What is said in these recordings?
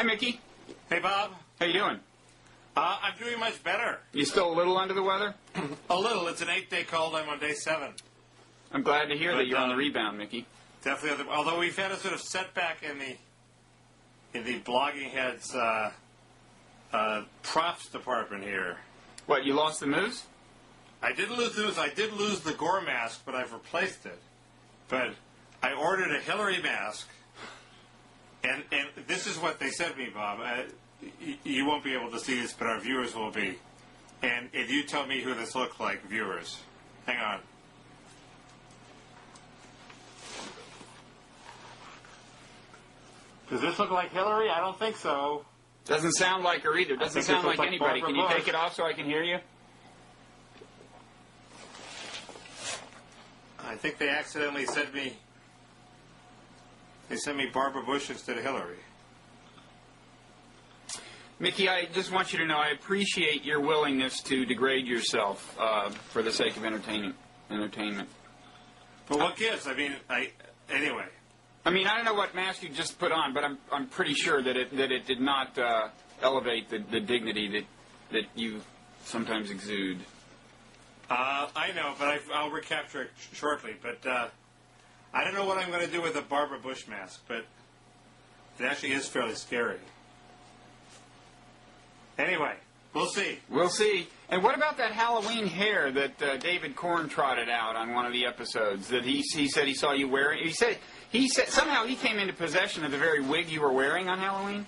Hi, Mickey. Hey, Bob. How you doing? I'm doing much better. You still a little under the weather? A little. It's an 8-day cold. I'm on day 7. I'm glad to hear that you're on the rebound, Mickey. Definitely. Although we've had a sort of setback in the Bloggingheads props department here. What, you lost the moose? I did lose the moose. I did lose the Gore mask, but I've replaced it. But I ordered a Hillary mask, and this is what they said to me, Bob. You won't be able to see this, but our viewers will be. And if you tell me who this looked like, viewers. Hang on. Does this look like Hillary? I don't think so. Doesn't sound like her either. Doesn't sound like anybody. Can you take it off so I can hear you? I think they accidentally sent me... They sent me Barbara Bush instead of Hillary. Mickey, I just want you to know I appreciate your willingness to degrade yourself for the sake of entertainment. But what gives? I mean, anyway. I mean, I don't know what mask you just put on, but I'm pretty sure that it did not elevate the dignity that you sometimes exude. I know, but I'll recapture it shortly. But I don't know what I'm going to do with the Barbara Bush mask, but it actually is fairly scary. Anyway, we'll see. We'll see. And what about that Halloween hair that David Korn trotted out on one of the episodes that he said he saw you wearing? He said somehow he came into possession of the very wig you were wearing on Halloween?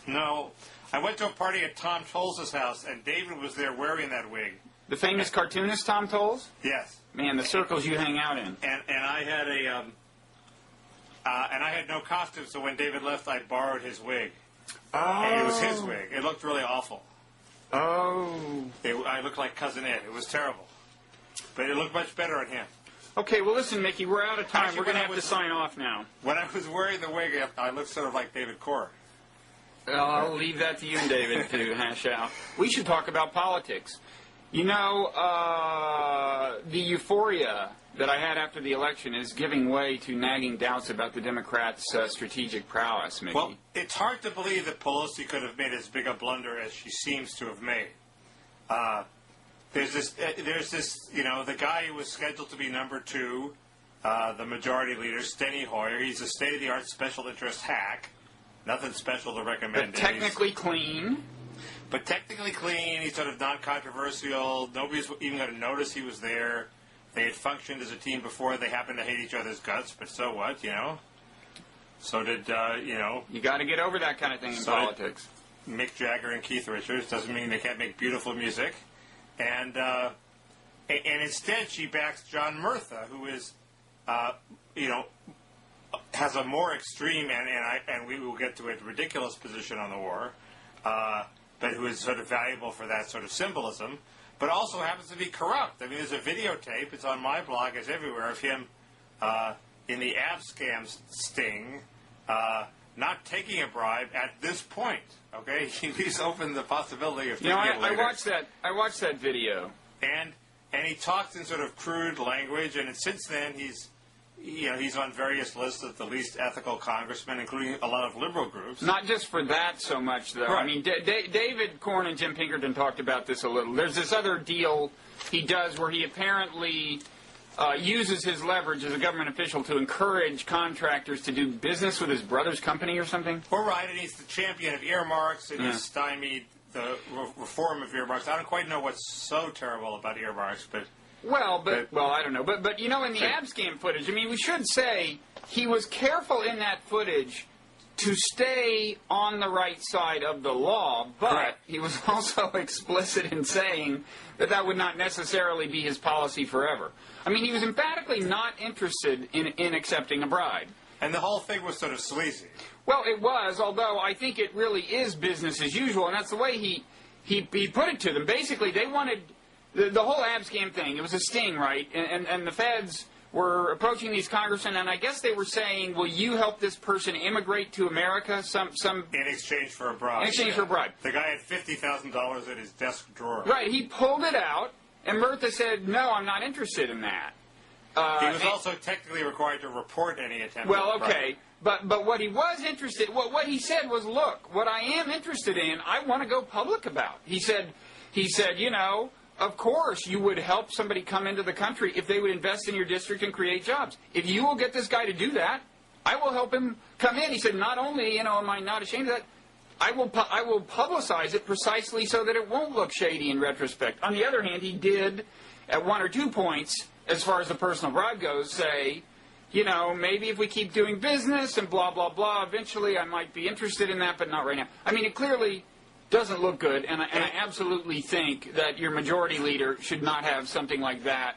No. I went to a party at Tom Tolles' house, and David was there wearing that wig. The famous cartoonist Tom Tolles? Yes. Man, the circles you hang out in. And I had and I had no costume, so when David left, I borrowed his wig. Oh. And it was his wig. It looked really awful. Oh. I looked like Cousin Ed. It was terrible. But it looked much better on him. Okay, well, listen, Mickey, we're out of time. Actually, we're going to have to sign off now. When I was wearing the wig, I looked sort of like David Korn. I'll leave that to you and David to hash out. We should talk about politics. You know, the euphoria that I had after the election is giving way to nagging doubts about the Democrats' strategic prowess, Mickey. Well, it's hard to believe that Pelosi could have made as big a blunder as she seems to have made. There's this, you know, the guy who was scheduled to be number 2, the majority leader, Steny Hoyer. He's a state-of-the-art special interest hack. Nothing special to recommend. But technically clean. But technically clean. He's sort of non-controversial. Nobody's even going to notice he was there. They had functioned as a team before. They happened to hate each other's guts, but so what, you know? So did, you know... You got to get over that kind of thing in politics. Mick Jagger and Keith Richards. Doesn't mean they can't make beautiful music. And instead she backs John Murtha, who is, you know, has a more extreme and we will get to it, ridiculous position on the war, but who is sort of valuable for that sort of symbolism, but also happens to be corrupt. I mean, there's a videotape, it's on my blog, it's everywhere, of him in the ab scam sting, not taking a bribe at this point. Okay, he leaves open the possibility of taking it later. I watched that video, and he talks in sort of crude language, and since then he's on various lists of the least ethical congressmen, including a lot of liberal groups. Not just for that so much, though. Right. I mean, David Korn and Jim Pinkerton talked about this a little. There's this other deal he does where he apparently uses his leverage as a government official to encourage contractors to do business with his brother's company or something. Well, right, and he's the champion of earmarks, and he's stymied the reform of earmarks. I don't quite know what's so terrible about earmarks, but... Well, I don't know. But you know, in the ab scam footage, I mean, we should say he was careful in that footage to stay on the right side of the law, but he was also explicit in saying that would not necessarily be his policy forever. I mean, he was emphatically not interested in accepting a bribe. And the whole thing was sort of sleazy. Well, it was, although I think it really is business as usual, and that's the way he put it to them. Basically, they wanted... The whole ab scam thing, it was a sting, right? And the feds were approaching these congressmen, and I guess they were saying, will you help this person immigrate to America? In exchange for a bribe. In exchange for a bribe. The guy had $50,000 in his desk drawer. Right, he pulled it out, and Murtha said, no, I'm not interested in that. He was also technically required to report any attempt. Well, okay, But what he was interested, what he said was, look, what I am interested in, I want to go public about. He said, you know, of course you would help somebody come into the country if they would invest in your district and create jobs. If you will get this guy to do that, I will help him come in. He said, not only, you know, am I not ashamed of that, I will publicize it precisely so that it won't look shady in retrospect. On the other hand, he did, at 1 or 2 points, as far as the personal bribe goes, say, you know, maybe if we keep doing business and blah, blah, blah, eventually I might be interested in that, but not right now. I mean, it clearly doesn't look good, and I absolutely think that your majority leader should not have something like that,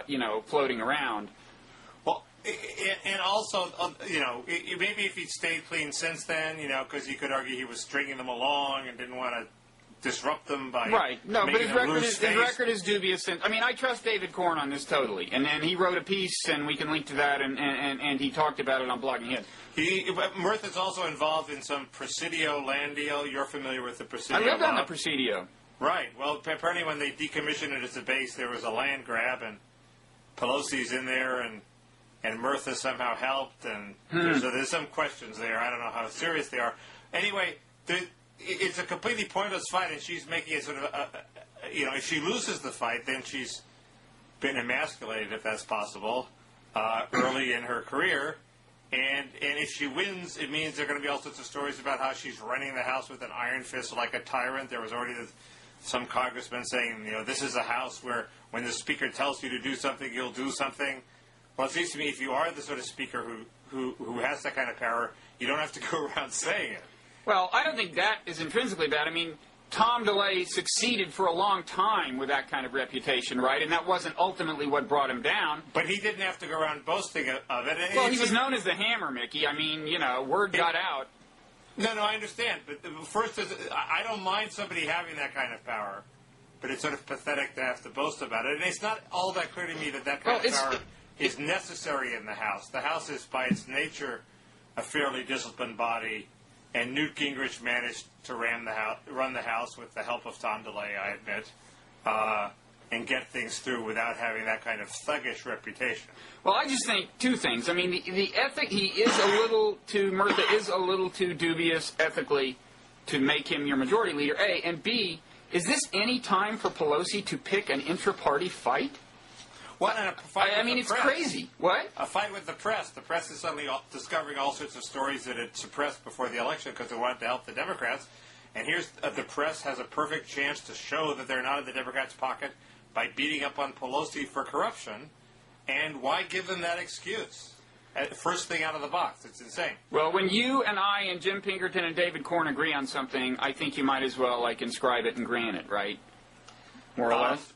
you know, floating around. Well, and also, you know, maybe if he'd stayed clean since then, you know, because he could argue he was stringing them along and didn't want to disrupt them by but his record is dubious. And, I mean, I trust David Corn on this totally. And then he wrote a piece, and we can link to that, and he talked about it on Bloggingheads. Murtha's also involved in some Presidio land deal. You're familiar with the Presidio? I lived on the Presidio. Right. Well, apparently when they decommissioned it as a base, there was a land grab, and Pelosi's in there, and Murtha somehow helped, and so there's some questions there. I don't know how serious they are. Anyway, it's a completely pointless fight, and she's making it sort of, you know, if she loses the fight, then she's been emasculated, if that's possible, early in her career. And if she wins, it means there are going to be all sorts of stories about how she's running the House with an iron fist like a tyrant. There was already some congressman saying, you know, this is a House where when the Speaker tells you to do something, you'll do something. Well, it seems to me if you are the sort of Speaker who has that kind of power, you don't have to go around saying it. Well, I don't think that is intrinsically bad. I mean, Tom DeLay succeeded for a long time with that kind of reputation, right? And that wasn't ultimately what brought him down. But he didn't have to go around boasting of it. Well, he was known as the Hammer, Mickey. I mean, you know, word got out. No, I understand. But first, I don't mind somebody having that kind of power, but it's sort of pathetic to have to boast about it. And it's not all that clear to me that kind of power is necessary in the House. The House is, by its nature, a fairly disciplined body. And Newt Gingrich managed to run the House with the help of Tom DeLay, I admit, and get things through without having that kind of thuggish reputation. Well, I just think 2 things. I mean, the ethic, Murtha is a little too dubious ethically to make him your majority leader, A. And B, is this any time for Pelosi to pick an intra-party fight? What? And a fight I mean, it's crazy. What? A fight with the press. The press is suddenly discovering all sorts of stories that it suppressed before the election because they wanted to help the Democrats. And here's the press has a perfect chance to show that they're not in the Democrats' pocket by beating up on Pelosi for corruption. And why give them that excuse? First thing out of the box. It's insane. Well, when you and I and Jim Pinkerton and David Corn agree on something, I think you might as well, like, inscribe it and grant it, right? More or less?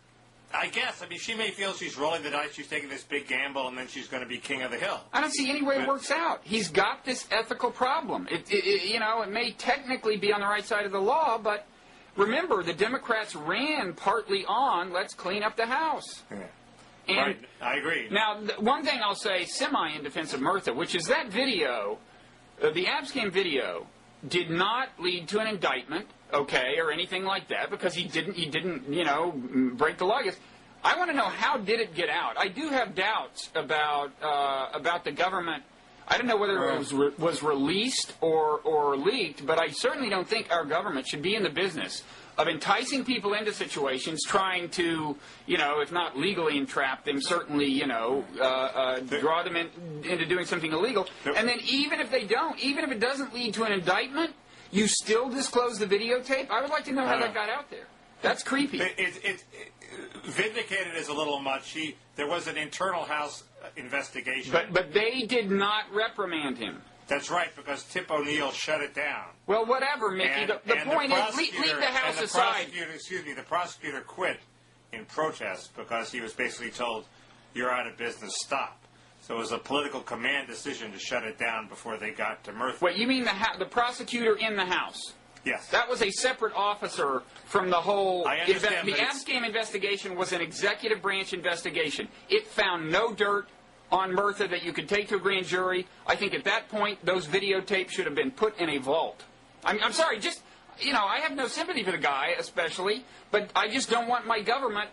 I guess. I mean, she may feel she's rolling the dice, she's taking this big gamble, and then she's going to be king of the hill. I don't see any way it works out. He's got this ethical problem. You know, it may technically be on the right side of the law, but remember, the Democrats ran partly on, let's clean up the House. Yeah. And right. I agree. Now, one thing I'll say, semi in defense of Murtha, which is that video, the Abscam video, did not lead to an indictment, okay, or anything like that, because he didn't, you know, break the law. I want to know, how did it get out? I do have doubts about the government. I don't know whether it was released or leaked, but I certainly don't think our government should be in the business of enticing people into situations, trying to, you know, if not legally entrap them, certainly, you know, draw them into doing something illegal. And then even if they don't, even if it doesn't lead to an indictment, you still disclose the videotape? I would like to know how that got out there. That's creepy. Vindicated is a little much. There was an internal House investigation. But they did not reprimand him. That's right, because Tip O'Neill shut it down. Well, whatever, Mickey. The point is, leave the House aside. The prosecutor quit in protest because he was basically told, you're out of business, stop. So it was a political command decision to shut it down before they got to Murtha. Wait, you mean the prosecutor in the House? Yes. That was a separate officer from the whole... I understand, the Abscam investigation was an executive branch investigation. It found no dirt on Murtha that you could take to a grand jury. I think at that point, those videotapes should have been put in a vault. I'm sorry, just, you know, I have no sympathy for the guy, especially, but I just don't want my government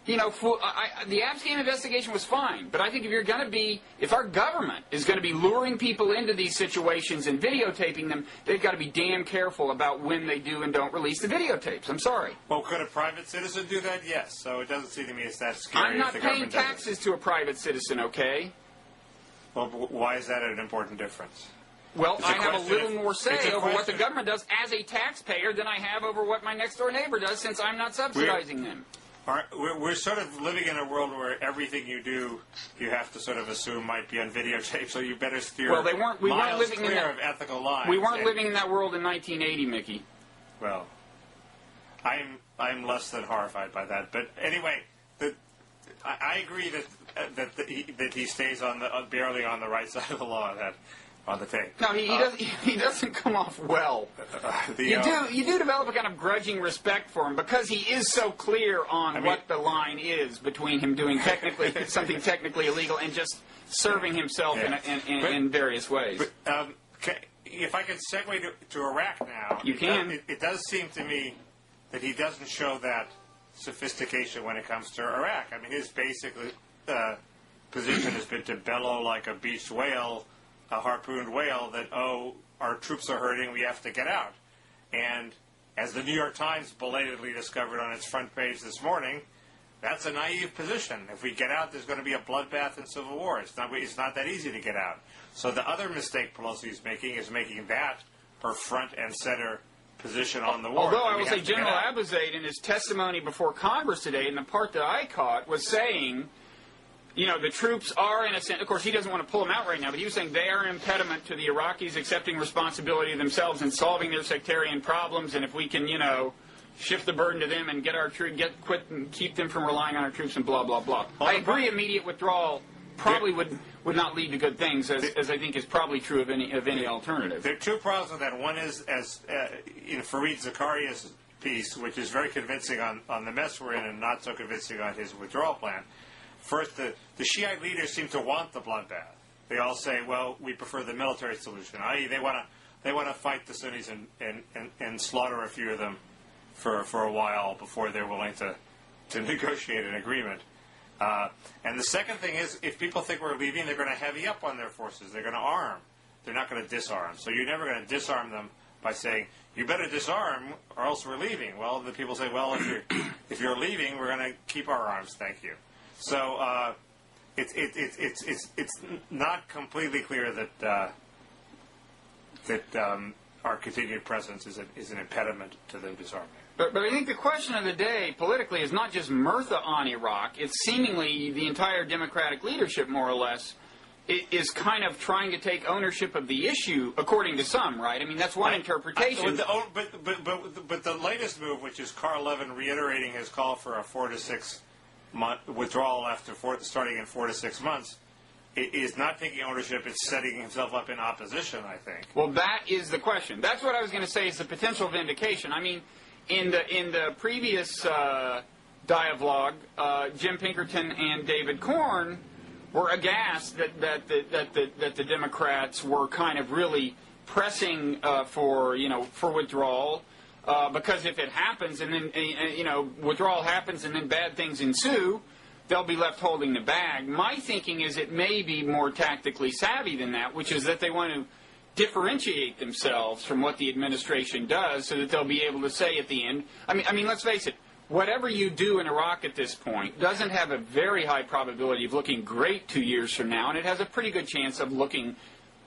You know, the Abscam investigation was fine, but I think if our government is going to be luring people into these situations and videotaping them, they've got to be damn careful about when they do and don't release the videotapes. I'm sorry. Well, could a private citizen do that? Yes. So it doesn't seem to me it's that scary. I'm not paying taxes to a private citizen, okay? Well, why is that an important difference? Well, I have a little more say over what the government does as a taxpayer than I have over what my next-door neighbor does, since I'm not subsidizing them. We're sort of living in a world where everything you do, you have to sort of assume might be on videotape, so you better steer we weren't living clear in that, of ethical lines. We weren't living in that world in 1980, Mickey. Well, I'm less than horrified by that. But anyway, I agree that he stays on barely on the right side of the law on the tape. No, he doesn't come off well. You do develop a kind of grudging respect for him because he is so clear on what the line is between him doing something technically illegal and just serving himself in various ways. But, if I can segue to Iraq now, you can. It does seem to me that he doesn't show that sophistication when it comes to Iraq. I mean, his basic position has been to bellow like a beached whale, a harpooned whale, that, our troops are hurting, we have to get out. And as the New York Times belatedly discovered on its front page this morning, that's a naive position. If we get out, there's going to be a bloodbath and civil war. It's not that easy to get out. So the other mistake Pelosi is making that her front and center position on the war. Although I will say General Abizaid, in his testimony before Congress today, in the part that I caught, was saying, the troops are, in a sense, of course, he doesn't want to pull them out right now, but he was saying they are an impediment to the Iraqis accepting responsibility themselves and solving their sectarian problems, and if we can, shift the burden to them and quit and keep them from relying on our troops and blah, blah, blah. I agree immediate withdrawal probably would not lead to good things, as I think is probably true of any alternative. There are two problems with that. One is, as in Fareed Zakaria's piece, which is very convincing on the mess we're in and not so convincing on his withdrawal plan. First, the Shiite leaders seem to want the bloodbath. They all say, well, we prefer the military solution, i.e. they want to fight the Sunnis and slaughter a few of them for a while before they're willing to negotiate an agreement. And the second thing is, if people think we're leaving, they're going to heavy up on their forces. They're going to arm. They're not going to disarm. So you're never going to disarm them by saying, you better disarm or else we're leaving. Well, the people say, well, if you're leaving, we're going to keep our arms, thank you. So it's not completely clear that our continued presence is an impediment to them disarming. But I think the question of the day, politically, is not just Murtha on Iraq. It's seemingly the entire Democratic leadership, more or less, is kind of trying to take ownership of the issue, according to some, right? I mean, that's one interpretation. But the latest move, which is Carl Levin reiterating his call for a 4 to 6 month withdrawal starting in 4 to 6 months, is not taking ownership. It's setting himself up in opposition, I think. Well, that is the question. That's what I was going to say is the potential vindication. I mean, in the previous dialogue, Jim Pinkerton and David Corn were aghast that the Democrats were kind of really pressing for withdrawal. Because if it happens and then, withdrawal happens and then bad things ensue, they'll be left holding the bag. My thinking is it may be more tactically savvy than that, which is that they want to differentiate themselves from what the administration does so that they'll be able to say at the end, I mean, let's face it, whatever you do in Iraq at this point doesn't have a very high probability of looking great 2 years from now, and it has a pretty good chance of looking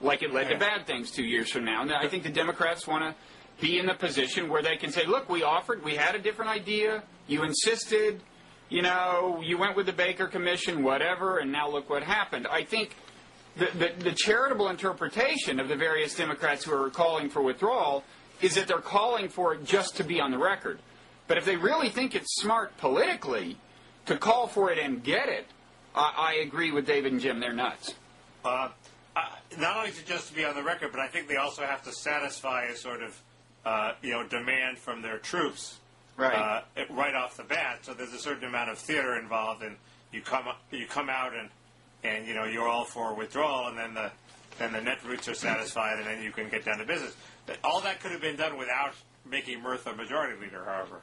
like it led to bad things 2 years from now. And I think the Democrats want to be in the position where they can say, look, we had a different idea, you insisted, you went with the Baker Commission, whatever, and now look what happened. I think the charitable interpretation of the various Democrats who are calling for withdrawal is that they're calling for it just to be on the record. But if they really think it's smart politically to call for it and get it, I agree with David and Jim, they're nuts. Not only to just be on the record, but I think they also have to satisfy a sort of demand from their troops right off the bat. So there's a certain amount of theater involved, and you come out and you're all for withdrawal, and then the net roots are satisfied, and then you can get down to business. All that could have been done without making Murtha majority leader, however.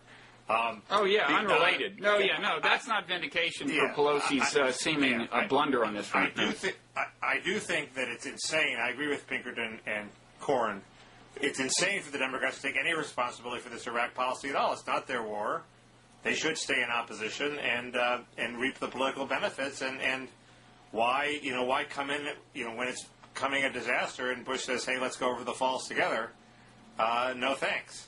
Oh, yeah, unrelated. No, that's not vindication for Pelosi's seeming blunder on this front. I do think that it's insane. I agree with Pinkerton and Corn. It's insane for the Democrats to take any responsibility for this Iraq policy at all. It's not their war. They should stay in opposition and reap the political benefits. And why come in when it's coming a disaster and Bush says, hey, let's go over the falls together. No thanks.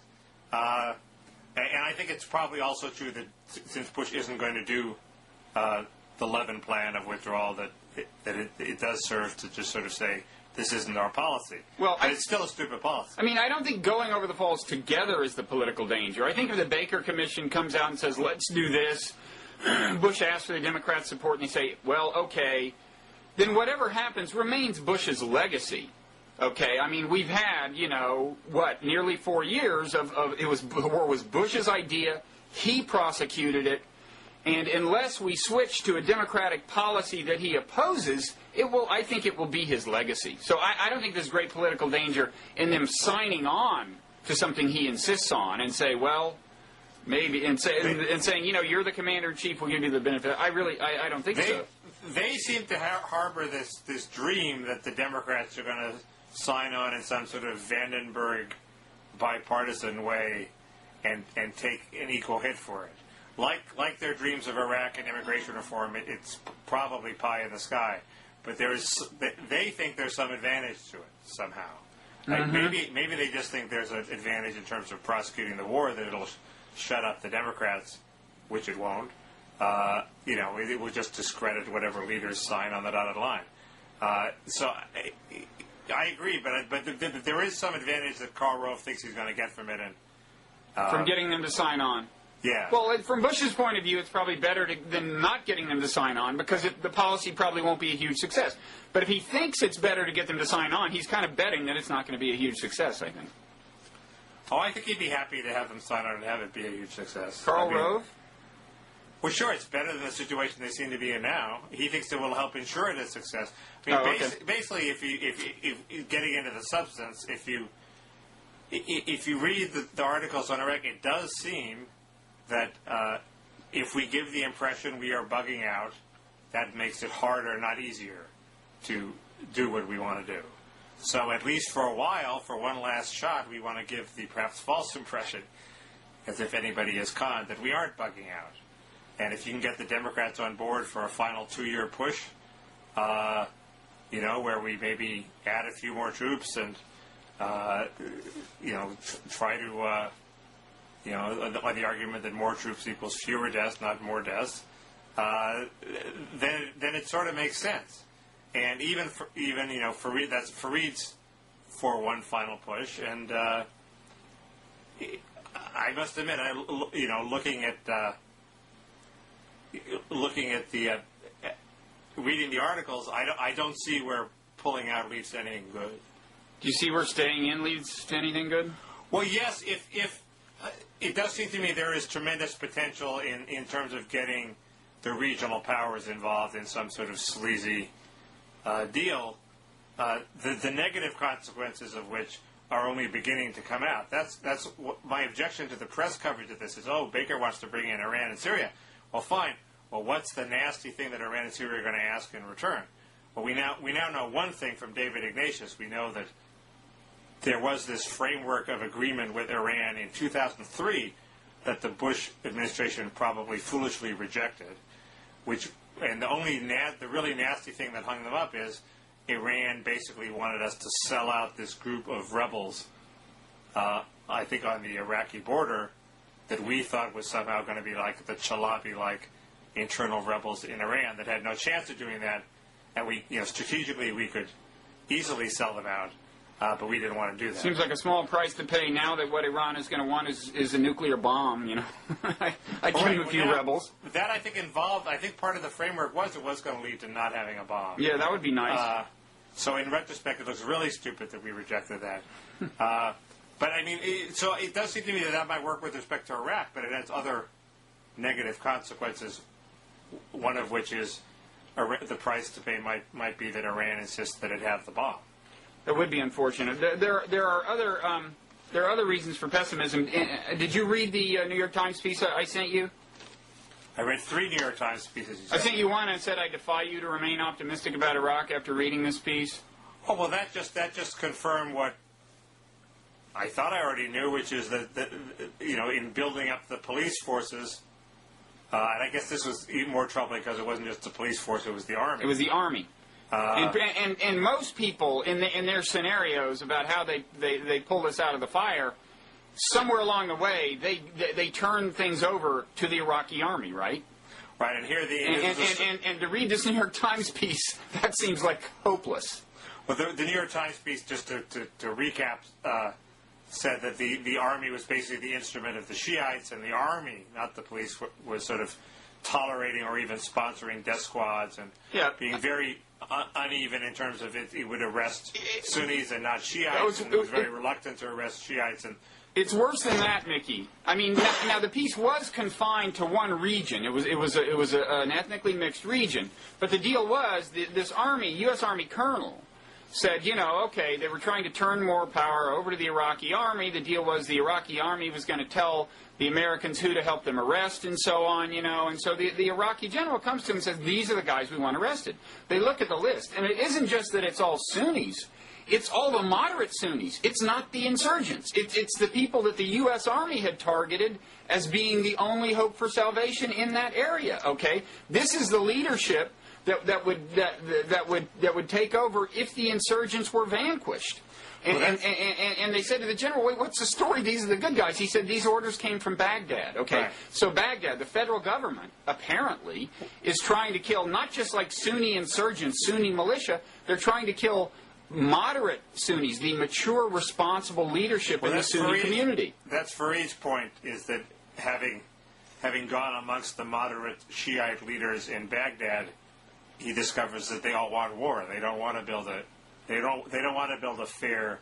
And I think it's probably also true that since Bush isn't going to do the Levin plan of withdrawal, that it does serve to just sort of say, this isn't our policy. Well, but it's still a stupid policy. I mean, I don't think going over the falls together is the political danger. I think if the Baker Commission comes out and says, let's do this, Bush asks for the Democrats' support, and they say, well, okay, then whatever happens remains Bush's legacy. Okay, I mean, we've had, nearly 4 years of the war was Bush's idea. He prosecuted it. And unless we switch to a Democratic policy that he opposes, I think it will be his legacy. So I don't think there's great political danger in them signing on to something he insists on and say, well, maybe, and saying, you're the commander-in-chief, we'll give you the benefit. I don't think so. They seem to harbor this dream that the Democrats are going to sign on in some sort of Vandenberg bipartisan way and take an equal hit for it. Like their dreams of Iraq and immigration reform, it's probably pie in the sky. But they think there's some advantage to it somehow. Like maybe they just think there's an advantage in terms of prosecuting the war, that it'll shut up the Democrats, which it won't. It will just discredit whatever leaders sign on the dotted line. So I agree, but there is some advantage that Karl Rove thinks he's going to get from it. From getting them to sign on. Yeah. Well, from Bush's point of view, it's probably better than not getting them to sign on, because the policy probably won't be a huge success. But if he thinks it's better to get them to sign on, he's kind of betting that it's not going to be a huge success, I think. Oh, I think he'd be happy to have them sign on and have it be a huge success. Karl Rove? Well, sure, it's better than the situation they seem to be in now. He thinks it will help ensure it a success. I mean, basically, if getting into the substance, if you read the articles on Iraq, it does seem that if we give the impression we are bugging out, that makes it harder, not easier, to do what we want to do. So at least for a while, for one last shot, we want to give the perhaps false impression, as if anybody is conned, that we aren't bugging out. And if you can get the Democrats on board for a final 2-year push, where we maybe add a few more troops and, try to... on the argument that more troops equals fewer deaths, not more deaths, then it sort of makes sense. And even Fareed, that's Fareed's for one final push. And I must admit, looking at the reading the articles, I don't see where pulling out leads to anything good. Do you see where staying in leads to anything good? Well, yes, if it does seem to me there is tremendous potential in terms of getting the regional powers involved in some sort of sleazy deal, the negative consequences of which are only beginning to come out. That's my objection to the press coverage of this is, Baker wants to bring in Iran and Syria. Well, fine. Well, what's the nasty thing that Iran and Syria are going to ask in return? Well, we now know one thing from David Ignatius. We know that there was this framework of agreement with Iran in 2003 that the Bush administration probably foolishly rejected, and the really nasty thing that hung them up is Iran basically wanted us to sell out this group of rebels, I think on the Iraqi border, that we thought was somehow going to be like the Chalabi-like internal rebels in Iran that had no chance of doing that, and strategically we could easily sell them out. But we didn't want to do that. Seems like a small price to pay now that what Iran is going to want is a nuclear bomb, I give them a few rebels. That, I think part of the framework was it was going to lead to not having a bomb. Yeah, that would be nice. So in retrospect, it looks really stupid that we rejected that. But, I mean, so it does seem to me that might work with respect to Iraq, but it has other negative consequences, one of which is the price to pay might be that Iran insists that it have the bomb. That would be unfortunate. There are other there are other reasons for pessimism. Did you read the New York Times piece I sent you? I read 3 New York Times pieces. I sent you one and said I defy you to remain optimistic about Iraq after reading this piece. Oh, well, that just confirmed what I thought I already knew, which is that in building up the police forces, and I guess this was even more troubling because it wasn't just the police force; it was the army. It was the army. And most people in their scenarios about how they pulled us out of the fire, somewhere along the way they turned things over to the Iraqi army, right? Right, and here and to read this New York Times piece, that seems like hopeless. Well, the New York Times piece, just to recap, said that the army was basically the instrument of the Shiites, and the army, not the police, was sort of tolerating or even sponsoring death squads and being very uneven in terms of it would arrest Sunnis and not Shiites, and it was very reluctant to arrest Shiites. And it's worse than that, Mickey. I mean, now the piece was confined to one region. It was an ethnically mixed region, but the deal was this army, U.S. Army colonel, said, okay, they were trying to turn more power over to the Iraqi army. The deal was the Iraqi army was going to tell the Americans who to help them arrest and so on, And so the Iraqi general comes to him and says, these are the guys we want arrested. They look at the list, and it isn't just that it's all Sunnis. It's all the moderate Sunnis. It's not the insurgents. It's the people that the U.S. Army had targeted as being the only hope for salvation in that area, okay? This is the leadership that would take over if the insurgents were vanquished. And they said to the general, wait, what's the story? These are the good guys. He said these orders came from Baghdad. Okay, right. So Baghdad, the federal government, apparently, is trying to kill not just like Sunni insurgents, Sunni militia. They're trying to kill moderate Sunnis, the mature, responsible leadership in the Sunni community. That's Fareed's point, is that having gone amongst the moderate Shiite leaders in Baghdad, he discovers that they all want war. They don't want to build a fair,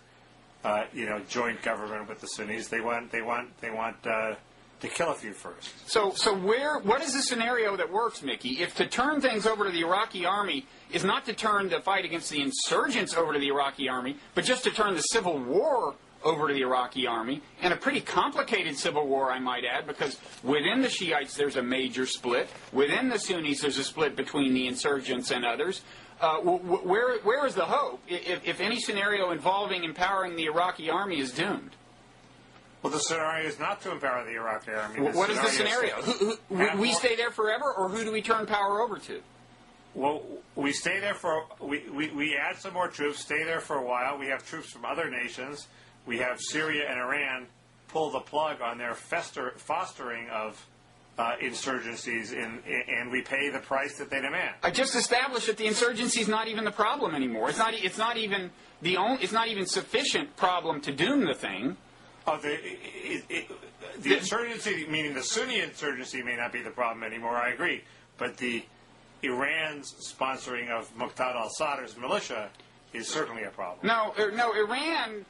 joint government with the Sunnis. They want to kill a few first. So what is the scenario that works, Mickey? If to turn things over to the Iraqi army is not to turn the fight against the insurgents over to the Iraqi army, but just to turn the civil war over to the Iraqi army, and a pretty complicated civil war, I might add, because within the Shiites there's a major split. Within the Sunnis there's a split between the insurgents and others. Where is the hope if any scenario involving empowering the Iraqi army is doomed? Well, the scenario is not to empower the Iraqi army. What is the scenario? We stay there forever, or who do we turn power over to? Well, we stay there we add some more troops, stay there for a while. We have troops from other nations. We have Syria and Iran pull the plug on their fostering of insurgencies, and we pay the price that they demand. I just established that the insurgency is not even the problem anymore. It's not even sufficient problem to doom the thing. Oh, the insurgency, meaning the Sunni insurgency, may not be the problem anymore. I agree, but the Iran's sponsoring of Muqtada al-Sadr's militia is certainly a problem. No, Iran,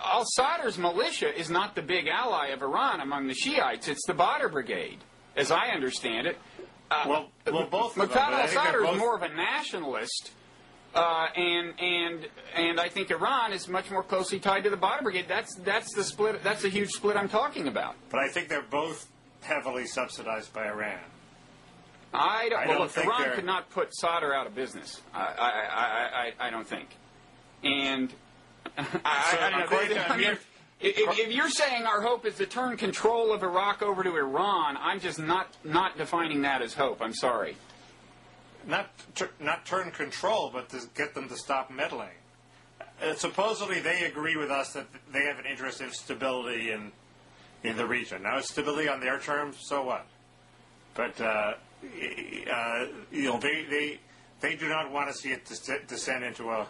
al-Sadr's militia is not the big ally of Iran among the Shiites. It's the Badr Brigade, as I understand it. Well, both of them. Muqtada al-Sadr is more of a nationalist, and I think Iran is much more closely tied to the Badr Brigade. That's the split. That's the huge split I'm talking about. But I think they're both heavily subsidized by Iran. Look, Iran could not put Sadr out of business. I don't think. And I don't know. If you're saying our hope is to turn control of Iraq over to Iran, I'm just not defining that as hope. I'm sorry. Not turn control, but to get them to stop meddling. Supposedly they agree with us that they have an interest in stability in the region. Now, it's stability on their terms, so what? But they do not want to see it descend into a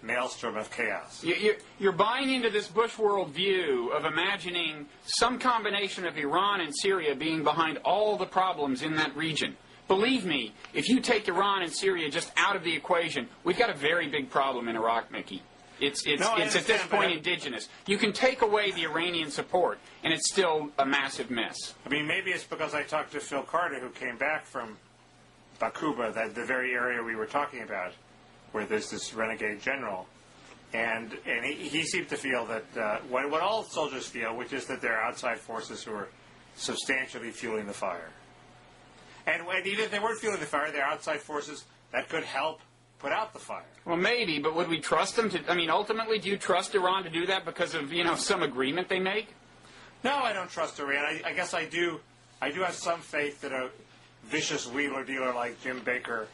maelstrom of chaos. You're buying into this Bush worldview of imagining some combination of Iran and Syria being behind all the problems in that region. Believe me, if you take Iran and Syria just out of the equation, we've got a very big problem in Iraq, Mickey. It's at this point indigenous. You can take away the Iranian support, and it's still a massive mess. I mean, maybe it's because I talked to Phil Carter, who came back from Bakuba, the very area we were talking about, where there's this renegade general. And he seemed to feel that what all soldiers feel, which is that there are outside forces who are substantially fueling the fire. And even if they weren't fueling the fire, there are outside forces that could help put out the fire. Well, maybe, but would we trust them to? I mean, ultimately, do you trust Iran to do that because of some agreement they make? No, I don't trust Iran. I guess I do. I do have some faith that a vicious wheeler dealer like Jim Baker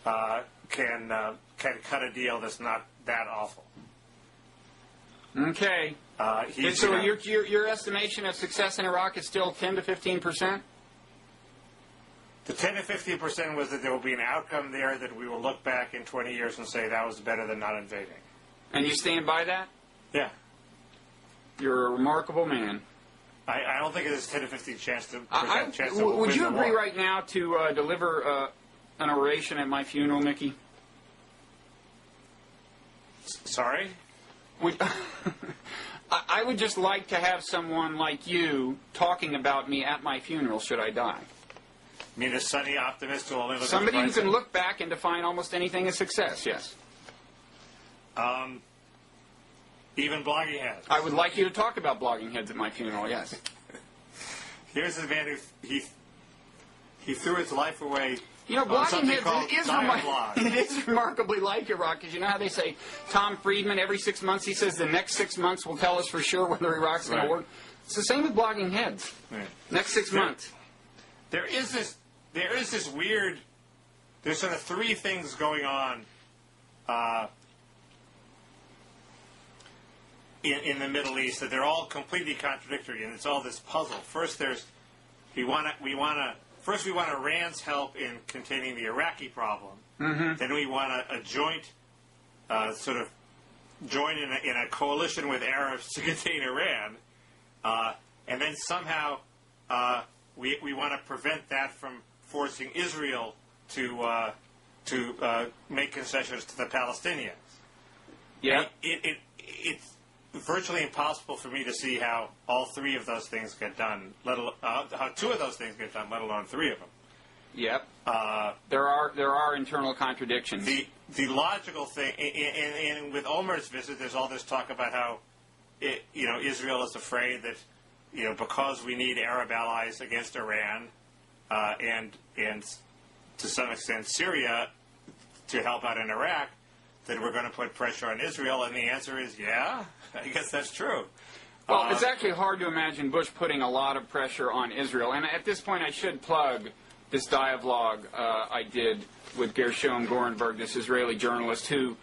can cut a deal that's not that awful. Okay. So your estimation of success in Iraq is still 10 to 15%? The 10 to 15% was that there will be an outcome there that we will look back in 20 years and say that was better than not invading. And you stand by that? Yeah. You're a remarkable man. I don't think it is 10 to 15 chance to would you agree right now to deliver an oration at my funeral, Mickey? Sorry? I would just like to have someone like you talking about me at my funeral should I die. You mean a sunny optimist who only looks Somebody who can look back and define almost anything as success, yes. Even Bloggingheads. I would like you to talk about Bloggingheads at my funeral, yes. Here's a man who he threw his life away. Bloggingheads is remarkably like Iraq, because you know how they say Tom Friedman every 6 months he says the next 6 months will tell us for sure whether Iraq's going to work. It's the same with Bloggingheads. Right. Next 6 months. There is this weird. There's sort of three things going on in the Middle East that they're all completely contradictory, and it's all this puzzle. First, we want Iran's help in containing the Iraqi problem. Mm-hmm. Then we want a joint sort of join in a coalition with Arabs to contain Iran, and then somehow we want to prevent that from forcing Israel to make concessions to the Palestinians. Yeah, it's virtually impossible for me to see how all three of those things get done. How two of those things get done, let alone three of them. Yep. There are internal contradictions. The logical thing, and with Omer's visit, there's all this talk about how Israel is afraid that because we need Arab allies against Iran and to some extent Syria to help out in Iraq, that we're going to put pressure on Israel. And the answer is, yeah, I guess that's true. Well, it's actually hard to imagine Bush putting a lot of pressure on Israel. And at this point, I should plug this dialogue I did with Gershom Gorenberg, this Israeli journalist who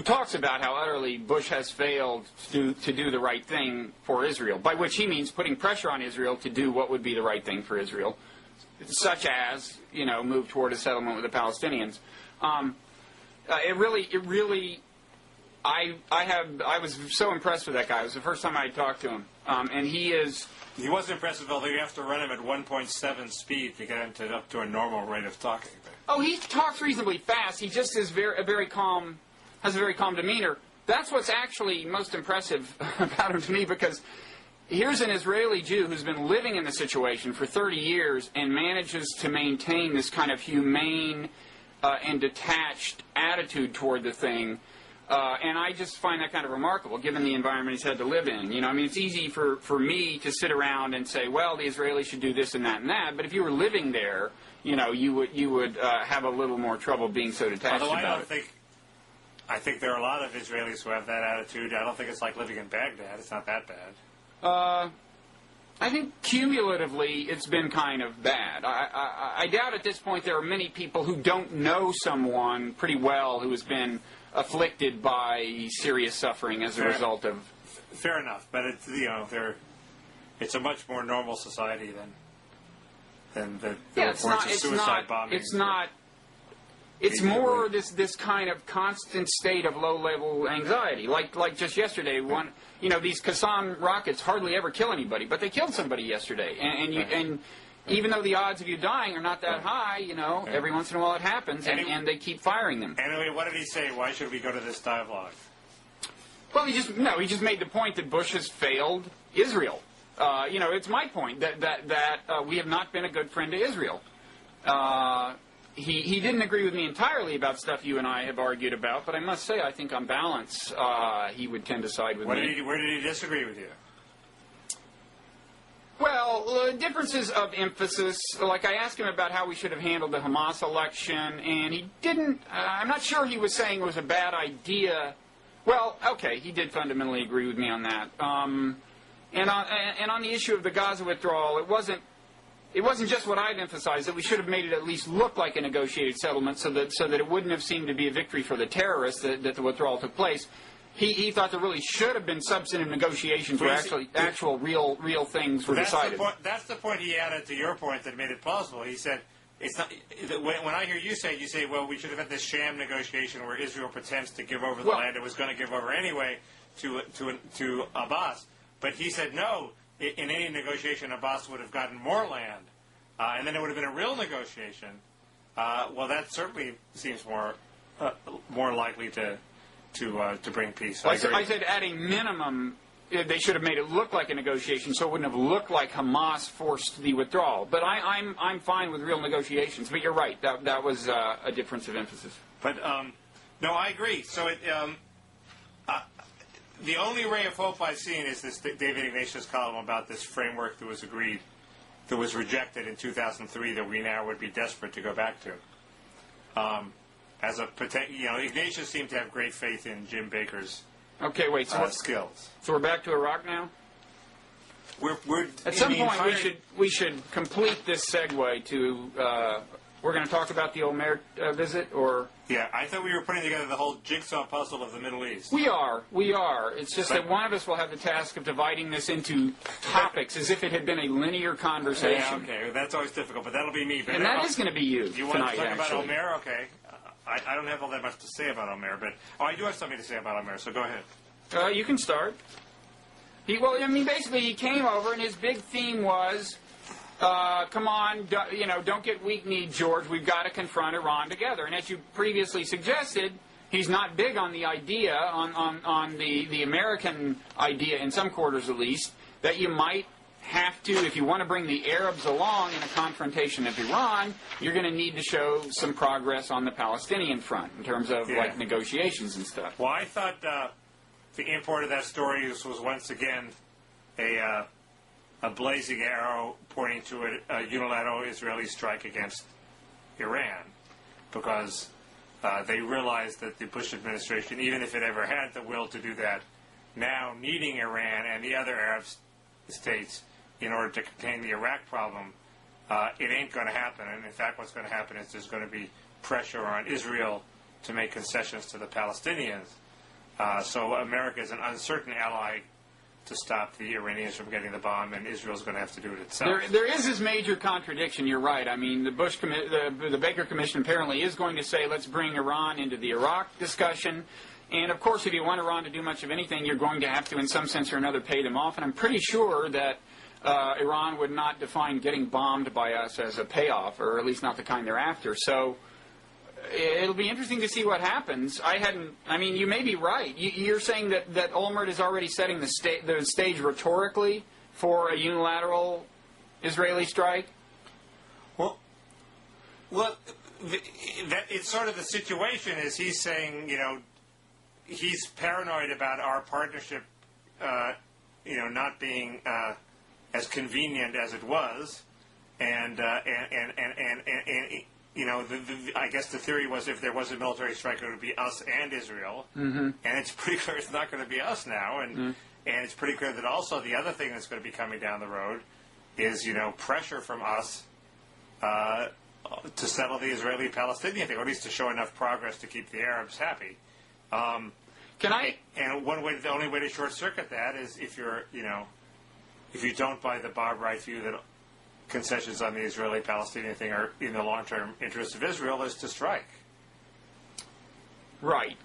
talks about how utterly Bush has failed to do the right thing for Israel, by which he means putting pressure on Israel to do what would be the right thing for Israel, such as, move toward a settlement with the Palestinians. I was so impressed with that guy. It was the first time I talked to him, and he was impressive, although you have to run him at 1.7 speed to get him up to a normal rate of talking. Oh, he talks reasonably fast. He just is very calm, has a very calm demeanor. That's what's actually most impressive about him to me, because here's an Israeli Jew who's been living in the situation for 30 years and manages to maintain this kind of humane and detached attitude toward the thing. And I just find that kind of remarkable, given the environment he's had to live in. It's easy for me to sit around and say, well, the Israelis should do this and that and that. But if you were living there, you would have a little more trouble being so detached about it. I think there are a lot of Israelis who have that attitude. I don't think it's like living in Baghdad. It's not that bad. I think cumulatively it's been kind of bad. I doubt at this point there are many people who don't know someone pretty well who has been afflicted by serious suffering as a result of... Fair enough, but it's a much more normal society than the reports of suicide bombings. It's more this kind of constant state of low-level anxiety. Like just yesterday, these Qassam rockets hardly ever kill anybody, but they killed somebody yesterday. And even though the odds of you dying are not that high, every once in a while it happens, and they keep firing them. Anyway, what did he say? Why should we go to this dialogue? Well, he just made the point that Bush has failed Israel. It's my point that we have not been a good friend to Israel. he didn't agree with me entirely about stuff you and I have argued about, but I must say I think on balance he would tend to side with me. Where did he disagree with you? Well, differences of emphasis. Like I asked him about how we should have handled the Hamas election, and he didn't. I'm not sure he was saying it was a bad idea. Well, okay, he did fundamentally agree with me on that. And on the issue of the Gaza withdrawal, it wasn't just what I'd emphasized, that we should have made it at least look like a negotiated settlement so that it wouldn't have seemed to be a victory for the terrorists that the withdrawal took place. He thought there really should have been substantive negotiations where actual real things were decided. That's the point he added to your point that made it plausible. He said, it's not, when I hear you say, well, we should have had this sham negotiation where Israel pretends to give over the land it was going to give over anyway to Abbas. But he said, no, in any negotiation, Abbas would have gotten more land, and then it would have been a real negotiation. Well, that certainly seems more likely to bring peace. Well, I said at a minimum, they should have made it look like a negotiation, so it wouldn't have looked like Hamas forced the withdrawal. But I'm fine with real negotiations. But you're right, that was a difference of emphasis. But no, I agree. So the only ray of hope I've seen is this David Ignatius column about this framework that was rejected in 2003 that we now would be desperate to go back to. Ignatius seemed to have great faith in Jim Baker's skills. So we're back to Iraq now? We're at some point we should complete this segue to we're going to talk about the Omer visit, or yeah, I thought we were putting together the whole jigsaw puzzle of the Middle East. We are. It's just that one of us will have the task of dividing this into topics as if it had been a linear conversation. Yeah, okay, that's always difficult, but that'll be me. And that is going to be you. You want to talk about Omer? Okay. I don't have all that much to say about Omer, but I do have something to say about Omer, so go ahead. You can start. Basically he came over, and his big theme was, come on, don't get weak-kneed, George. We've got to confront Iran together. And as you previously suggested, he's not big on the idea, on the American idea, in some quarters at least, that you might have to, if you want to bring the Arabs along in a confrontation of Iran, you're going to need to show some progress on the Palestinian front in terms of negotiations and stuff. Well, I thought the import of that story was once again a blazing arrow pointing to a unilateral Israeli strike against Iran, because they realized that the Bush administration, even if it ever had the will to do that, now needing Iran and the other Arab states in order to contain the Iraq problem, it ain't going to happen. And in fact, what's going to happen is there's going to be pressure on Israel to make concessions to the Palestinians. So America is an uncertain ally to stop the Iranians from getting the bomb, and Israel's going to have to do it itself. There is this major contradiction. You're right. I mean, the Baker Commission apparently is going to say, let's bring Iran into the Iraq discussion. And, of course, if you want Iran to do much of anything, you're going to have to, in some sense or another, pay them off. And I'm pretty sure that Iran would not define getting bombed by us as a payoff, or at least not the kind they're after. So it'll be interesting to see what happens. You may be right. You're saying that Olmert is already setting the stage rhetorically for a unilateral Israeli strike? Well, it's sort of the situation is he's saying, he's paranoid about our partnership, not being as convenient as it was, and I guess the theory was if there was a military strike, it would be us and Israel, and it's pretty clear it's not going to be us now, and it's pretty clear that also the other thing that's going to be coming down the road is pressure from us to settle the Israeli-Palestinian thing, or at least to show enough progress to keep the Arabs happy. And the only way to short circuit that is if if you don't buy the Bob Wright view that concessions on the Israeli-Palestinian thing are in the long-term interest of Israel, is to strike. Right.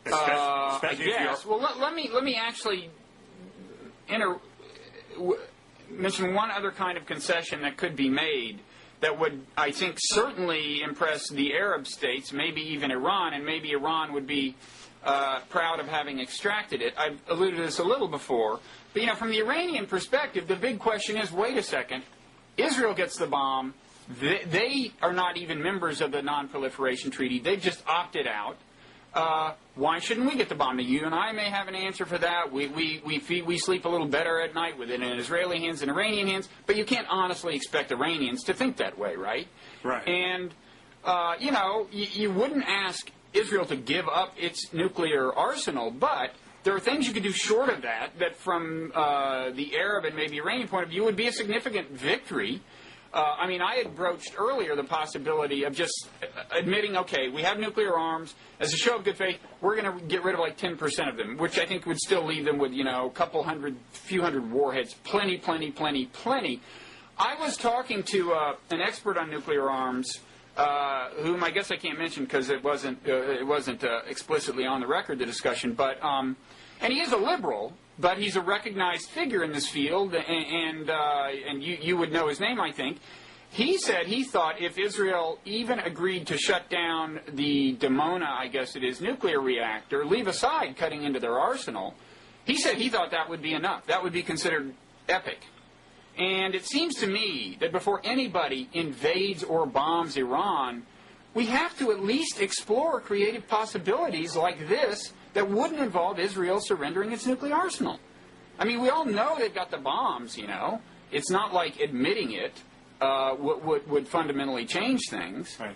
Especially yes. Well, let me actually mention one other kind of concession that could be made that would, I think, certainly impress the Arab states, maybe even Iran, and maybe Iran would be proud of having extracted it. I've alluded to this a little before. But, from the Iranian perspective, the big question is, wait a second, Israel gets the bomb, They are not even members of the Non-Proliferation Treaty. They've just opted out. Why shouldn't we get the bomb? You and I may have an answer for that. We sleep a little better at night with it in Israeli hands and Iranian hands, but you can't honestly expect Iranians to think that way, right? Right. And, you wouldn't ask Israel to give up its nuclear arsenal, but there are things you could do short of that from the Arab and maybe Iranian point of view would be a significant victory. I had broached earlier the possibility of just admitting, okay, we have nuclear arms. As a show of good faith, we're going to get rid of like 10% of them, which I think would still leave them with, a few hundred warheads. Plenty. I was talking to an expert on nuclear arms, whom I guess I can't mention because it wasn't explicitly on the record, the discussion, but and he is a liberal, but he's a recognized figure in this field, and you would know his name, I think. He said he thought if Israel even agreed to shut down the Dimona, I guess it is, nuclear reactor, leave aside cutting into their arsenal, he said he thought that would be enough. That would be considered epic. And it seems to me that before anybody invades or bombs Iran, we have to at least explore creative possibilities like this that wouldn't involve Israel surrendering its nuclear arsenal. We all know they've got the bombs, It's not like admitting it would fundamentally change things. Right.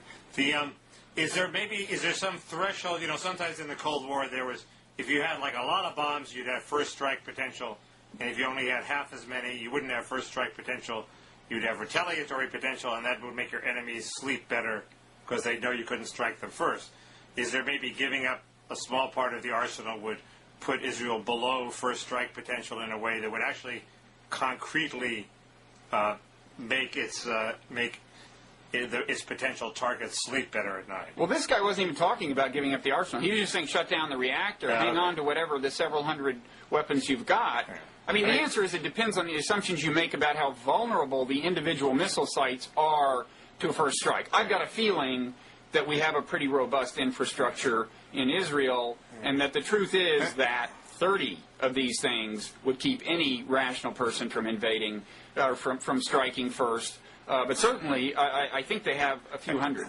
Is there some threshold? Sometimes in the Cold War there was, if you had like a lot of bombs, you'd have first strike potential, and if you only had half as many, you wouldn't have first strike potential. You'd have retaliatory potential, and that would make your enemies sleep better because they know you couldn't strike them first. Is there maybe giving up a small part of the arsenal would put Israel below first strike potential in a way that would actually concretely make its potential targets sleep better at night? Well, this guy wasn't even talking about giving up the arsenal. He was just saying shut down the reactor, hang on to whatever the several hundred weapons you've got. The answer is it depends on the assumptions you make about how vulnerable the individual missile sites are to a first strike. I've got a feeling that we have a pretty robust infrastructure in Israel, and that the truth is that 30 of these things would keep any rational person from invading, or from striking first. But certainly, I think they have a few hundred.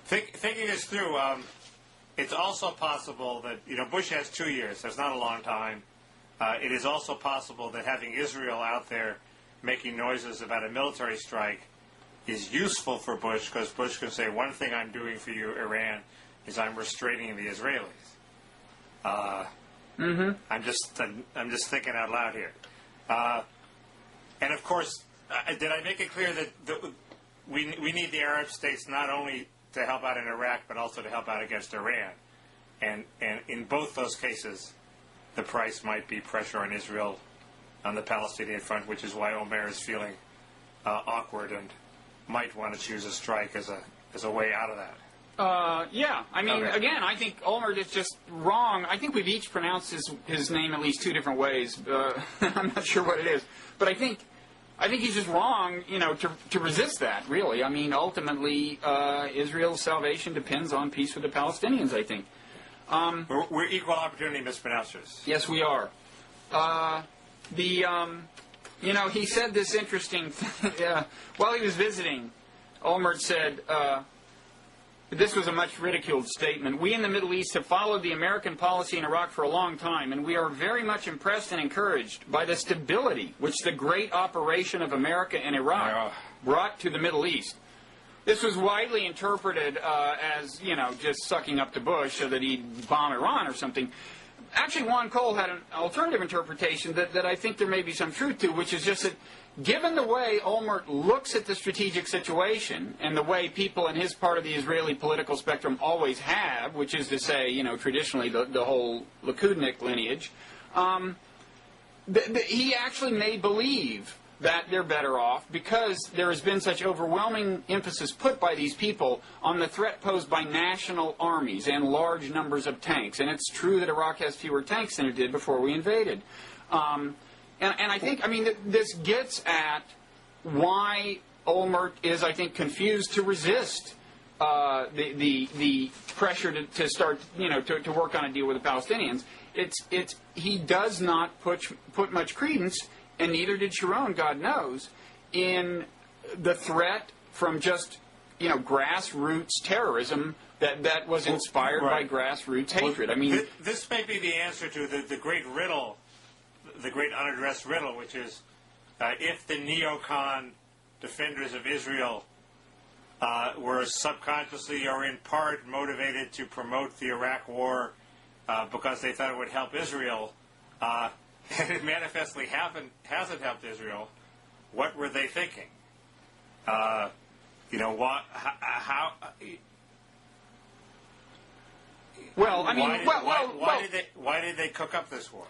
Thinking this through, it's also possible that, Bush has 2 years. That's not a long time. It is also possible that having Israel out there making noises about a military strike is useful for Bush, because Bush can say, one thing I'm doing for you, Iran, is I'm restraining the Israelis. I'm just thinking out loud here. And of course, did I make it clear that we need the Arab states not only to help out in Iraq, but also to help out against Iran? And in both those cases, the price might be pressure on Israel on the Palestinian front, which is why Omer is feeling awkward and might want to choose a strike as a way out of that. Again, I think Olmert is just wrong. I think we've each pronounced his name at least two different ways. I'm not sure what it is, but I think he's just wrong, to resist that, really. Ultimately, Israel's salvation depends on peace with the Palestinians, I think. We're equal opportunity mispronouncers. Yes, we are. He said this interesting thing. While he was visiting, Olmert said, this was a much ridiculed statement. We in the Middle East have followed the American policy in Iraq for a long time, and we are very much impressed and encouraged by the stability which the great operation of America in Iraq brought to the Middle East. This was widely interpreted as, just sucking up to Bush so that he'd bomb Iran or something. Actually, Juan Cole had an alternative interpretation that I think there may be some truth to, which is just that given the way Olmert looks at the strategic situation and the way people in his part of the Israeli political spectrum always have, which is to say, traditionally the whole Likudnik lineage, he actually may believe that they're better off because there has been such overwhelming emphasis put by these people on the threat posed by national armies and large numbers of tanks. And it's true that Iraq has fewer tanks than it did before we invaded. And I think, this gets at why Olmert is, I think, confused to resist the pressure to start, to work on a deal with the Palestinians. He does not put much credence, and neither did Sharon, God knows, in the threat from just, grassroots terrorism that was inspired by grassroots hatred. I mean, this may be the answer to the great riddle, the great unaddressed riddle, which is if the neocon defenders of Israel were subconsciously or in part motivated to promote the Iraq War because they thought it would help Israel, and it manifestly hasn't helped Israel, what were they thinking? What? How? Well, I mean, why did they cook up this war?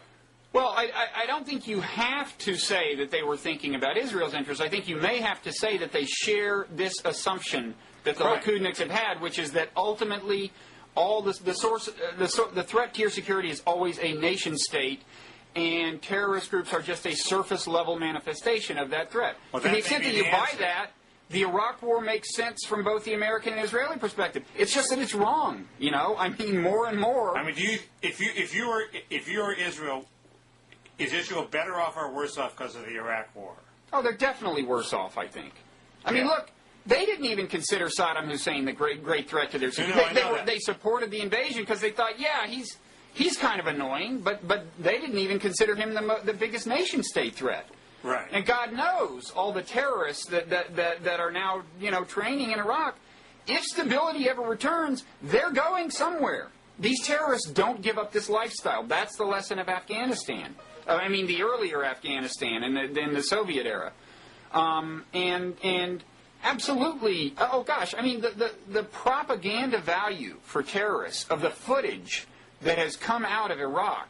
Well, I don't think you have to say that they were thinking about Israel's interests. I think you may have to say that they share this assumption that the Likudniks have had, which is that ultimately all the threat to your security is always a nation state, and terrorist groups are just a surface level manifestation of that threat. Well, to the extent that you buy that, the Iraq War makes sense from both the American and Israeli perspective. It's just that it's wrong. I mean, more and more. I mean, if you were Israel, is Israel better off or worse off because of the Iraq War? Oh, they're definitely worse off, I think. I mean, look, they didn't even consider Saddam Hussein the great threat to their security. They supported the invasion because they thought, he's kind of annoying, but they didn't even consider him the biggest nation state threat. Right. And God knows all the terrorists that are now training in Iraq. If stability ever returns, they're going somewhere. These terrorists don't give up this lifestyle. That's the lesson of Afghanistan. I mean, the earlier Afghanistan in the Soviet era. And absolutely, oh gosh, I mean, the propaganda value for terrorists of the footage that has come out of Iraq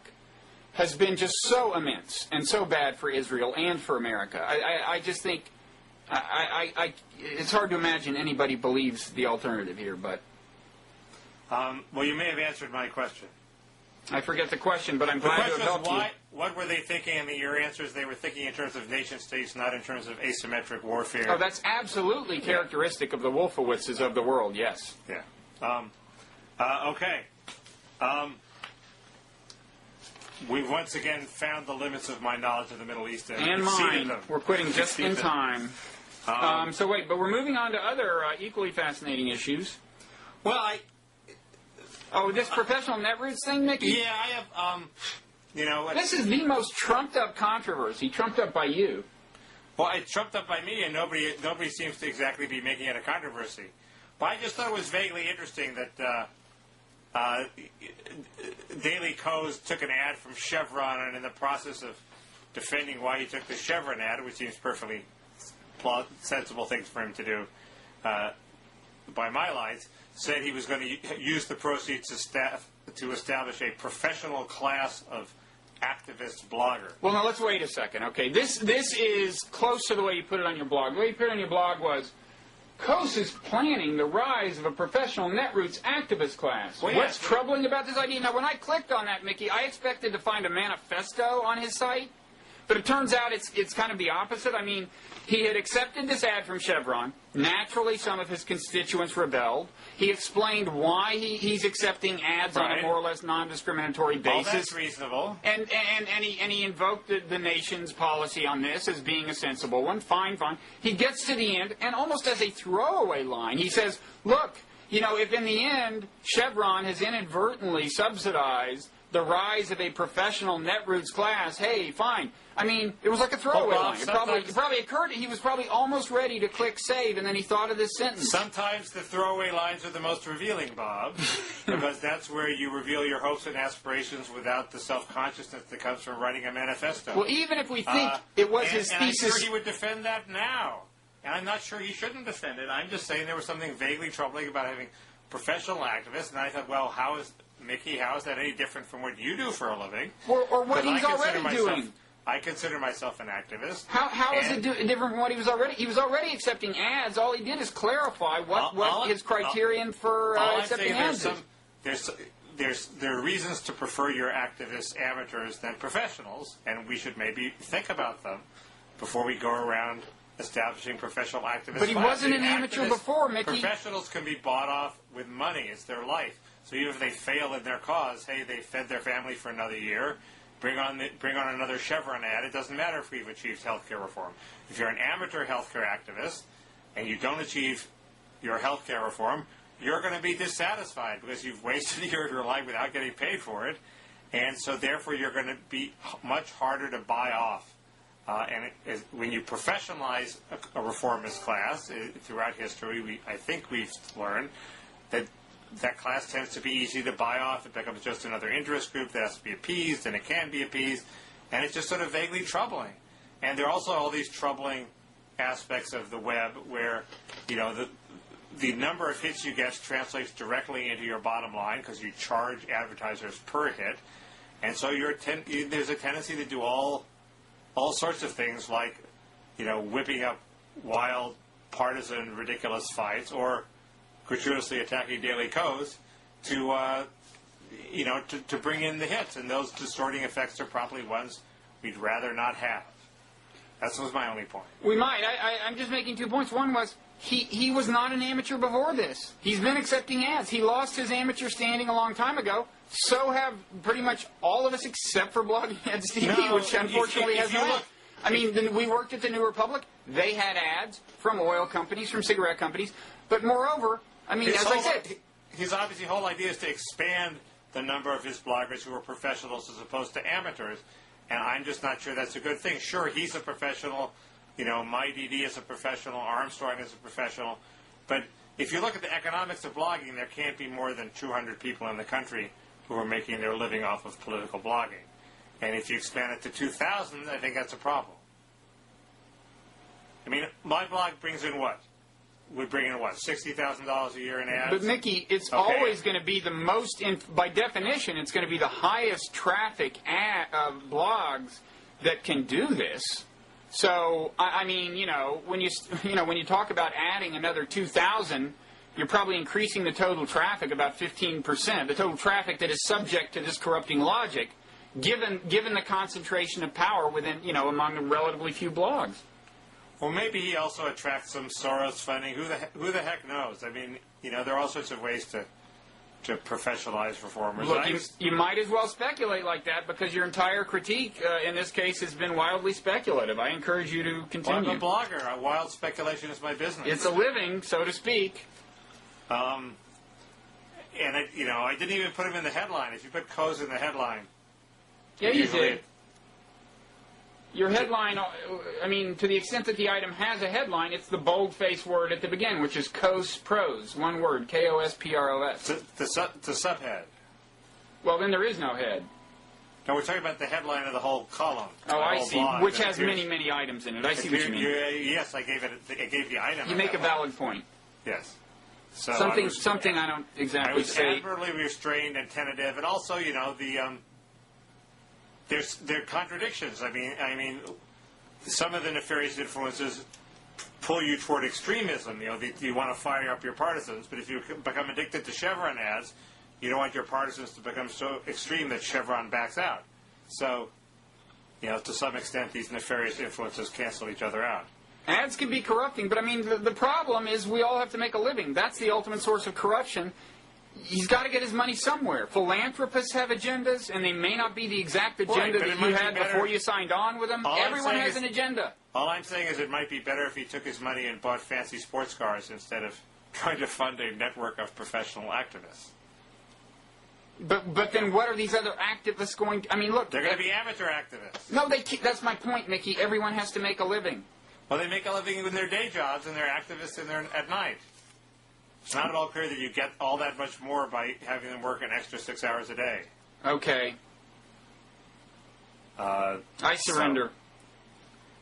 has been just so immense and so bad for Israel and for America. I just think it's hard to imagine anybody believes the alternative here, but... well, you may have answered my question. I forget the question, but I'm glad to have helped you. What were they thinking? And your answer is they were thinking in terms of nation states, not in terms of asymmetric warfare. Oh, that's absolutely characteristic of the Wolfowitzes of the world, yes. Yeah. Okay. We've once again found the limits of my knowledge of the Middle East. And mine. Them. We're quitting just in time. So wait, but we're moving on to other equally fascinating issues. Well, this professional netroots thing, Mickey? Yeah, I have, This is the most trumped-up controversy, trumped up by you. Well, it's trumped up by me, and nobody seems to exactly be making it a controversy. But I just thought it was vaguely interesting that Daily Kos took an ad from Chevron, and in the process of defending why he took the Chevron ad, which seems perfectly sensible things for him to do, by my lines, said he was going to use the proceeds to establish a professional class of activist blogger. Well, now let's wait a second. Okay, this is close to the way you put it on your blog. The way you put it on your blog was, Kos is planning the rise of a professional netroots activist class. Well, What's troubling about this idea? Now, when I clicked on that, Mickey, I expected to find a manifesto on his site, but it turns out it's kind of the opposite. I mean, he had accepted this ad from Chevron. Naturally, some of his constituents rebelled. He explained why he's accepting ads on a more or less non-discriminatory basis. Well, that's reasonable. And he invoked the nation's policy on this as being a sensible one. Fine. He gets to the end, and almost as a throwaway line, he says, look, if in the end Chevron has inadvertently subsidized the rise of a professional netroots class, hey, fine. I mean, it was like a throwaway line. It probably occurred, he was probably almost ready to click save, and then he thought of this sentence. Sometimes the throwaway lines are the most revealing, Bob, because that's where you reveal your hopes and aspirations without the self-consciousness that comes from writing a manifesto. Well, even if we think it was his thesis... I'm sure he would defend that now. And I'm not sure he shouldn't defend it. I'm just saying there was something vaguely troubling about having professional activists, and I thought, well, how is that any different from what you do for a living? Or what he's already doing. I consider myself an activist. How is it different from what he was already? He was already accepting ads. All he did is clarify what his criterion for accepting ads is. There are reasons to prefer your activist amateurs than professionals, and we should maybe think about them before we go around establishing professional activists. But he wasn't an amateur before, Mickey. Professionals can be bought off with money. It's their life. So even if they fail in their cause, hey, they fed their family for another year. Bring on another Chevron ad. It doesn't matter if we've achieved healthcare reform. If you're an amateur healthcare activist, and you don't achieve your health care reform, you're going to be dissatisfied because you've wasted a year of your life without getting paid for it. And so, therefore, you're going to be much harder to buy off. When you professionalize a reformist class throughout history, I think we've learned that class tends to be easy to buy off. It becomes just another interest group that has to be appeased, and it can be appeased, and it's just sort of vaguely troubling. And there are also all these troubling aspects of the web where, the number of hits you get translates directly into your bottom line because you charge advertisers per hit. And so there's a tendency to do all sorts of things like, whipping up wild, partisan, ridiculous fights or gratuitously attacking Daily Kos to bring in the hits. And those distorting effects are probably ones we'd rather not have. That was my only point. We might. I'm just making 2 points. One was he was not an amateur before this. He's been accepting ads. He lost his amateur standing a long time ago. So have pretty much all of us except for Bloggingheads TV, which unfortunately has not. I mean, we worked at the New Republic. They had ads from oil companies, from cigarette companies. But moreover, I mean, as I said, his obviously whole idea is to expand the number of his bloggers who are professionals as opposed to amateurs. And I'm just not sure that's a good thing. Sure, he's a professional. MyDD is a professional. Armstrong is a professional. But if you look at the economics of blogging, there can't be more than 200 people in the country who are making their living off of political blogging. And if you expand it to 2,000, I think that's a problem. I mean, my blog brings in what? Would bring in what? $60,000 a year in ads? But Mickey, it's always going to be the most, by definition, it's going to be the highest traffic blogs that can do this. So, I mean, when you talk about adding another 2,000, you're probably increasing the total traffic about 15%. The total traffic that is subject to this corrupting logic, given the concentration of power within, among relatively few blogs. Well, maybe he also attracts some Soros funding. Who the heck knows? I mean, there are all sorts of ways to professionalize reformers. Look, you might as well speculate like that because your entire critique in this case has been wildly speculative. I encourage you to continue. Well, I'm a blogger. Wild speculation is my business. It's a living, so to speak. And I didn't even put him in the headline. If you put Kos in the headline, yeah, you did. Your headline, I mean, to the extent that the item has a headline, it's the bold-faced word at the beginning, which is Kospros. One word, K-O-S-P-R-O-S. The subhead. Well, then there is no head. No, we're talking about the headline of the whole column. Oh, I see. Which has many, many items in it. I see what you mean. Yes, I gave the item. You make a valid point. Yes. So something I don't exactly say. I was admirably restrained and tentative, and also, there are contradictions. I mean, some of the nefarious influences pull you toward extremism. You want to fire up your partisans, but if you become addicted to Chevron ads, you don't want your partisans to become so extreme that Chevron backs out. So, to some extent, these nefarious influences cancel each other out. Ads can be corrupting, but I mean, the problem is we all have to make a living. That's the ultimate source of corruption. He's got to get his money somewhere. Philanthropists have agendas, and they may not be the exact agenda that you had before you signed on with them. Everyone has an agenda. All I'm saying is it might be better if he took his money and bought fancy sports cars instead of trying to fund a network of professional activists. But then what are these other activists going to... I mean, look... They're going to be amateur activists. No, that's my point, Mickey. Everyone has to make a living. Well, they make a living in their day jobs, and they're activists at night. It's not at all clear that you get all that much more by having them work an extra 6 hours a day. Okay. I surrender.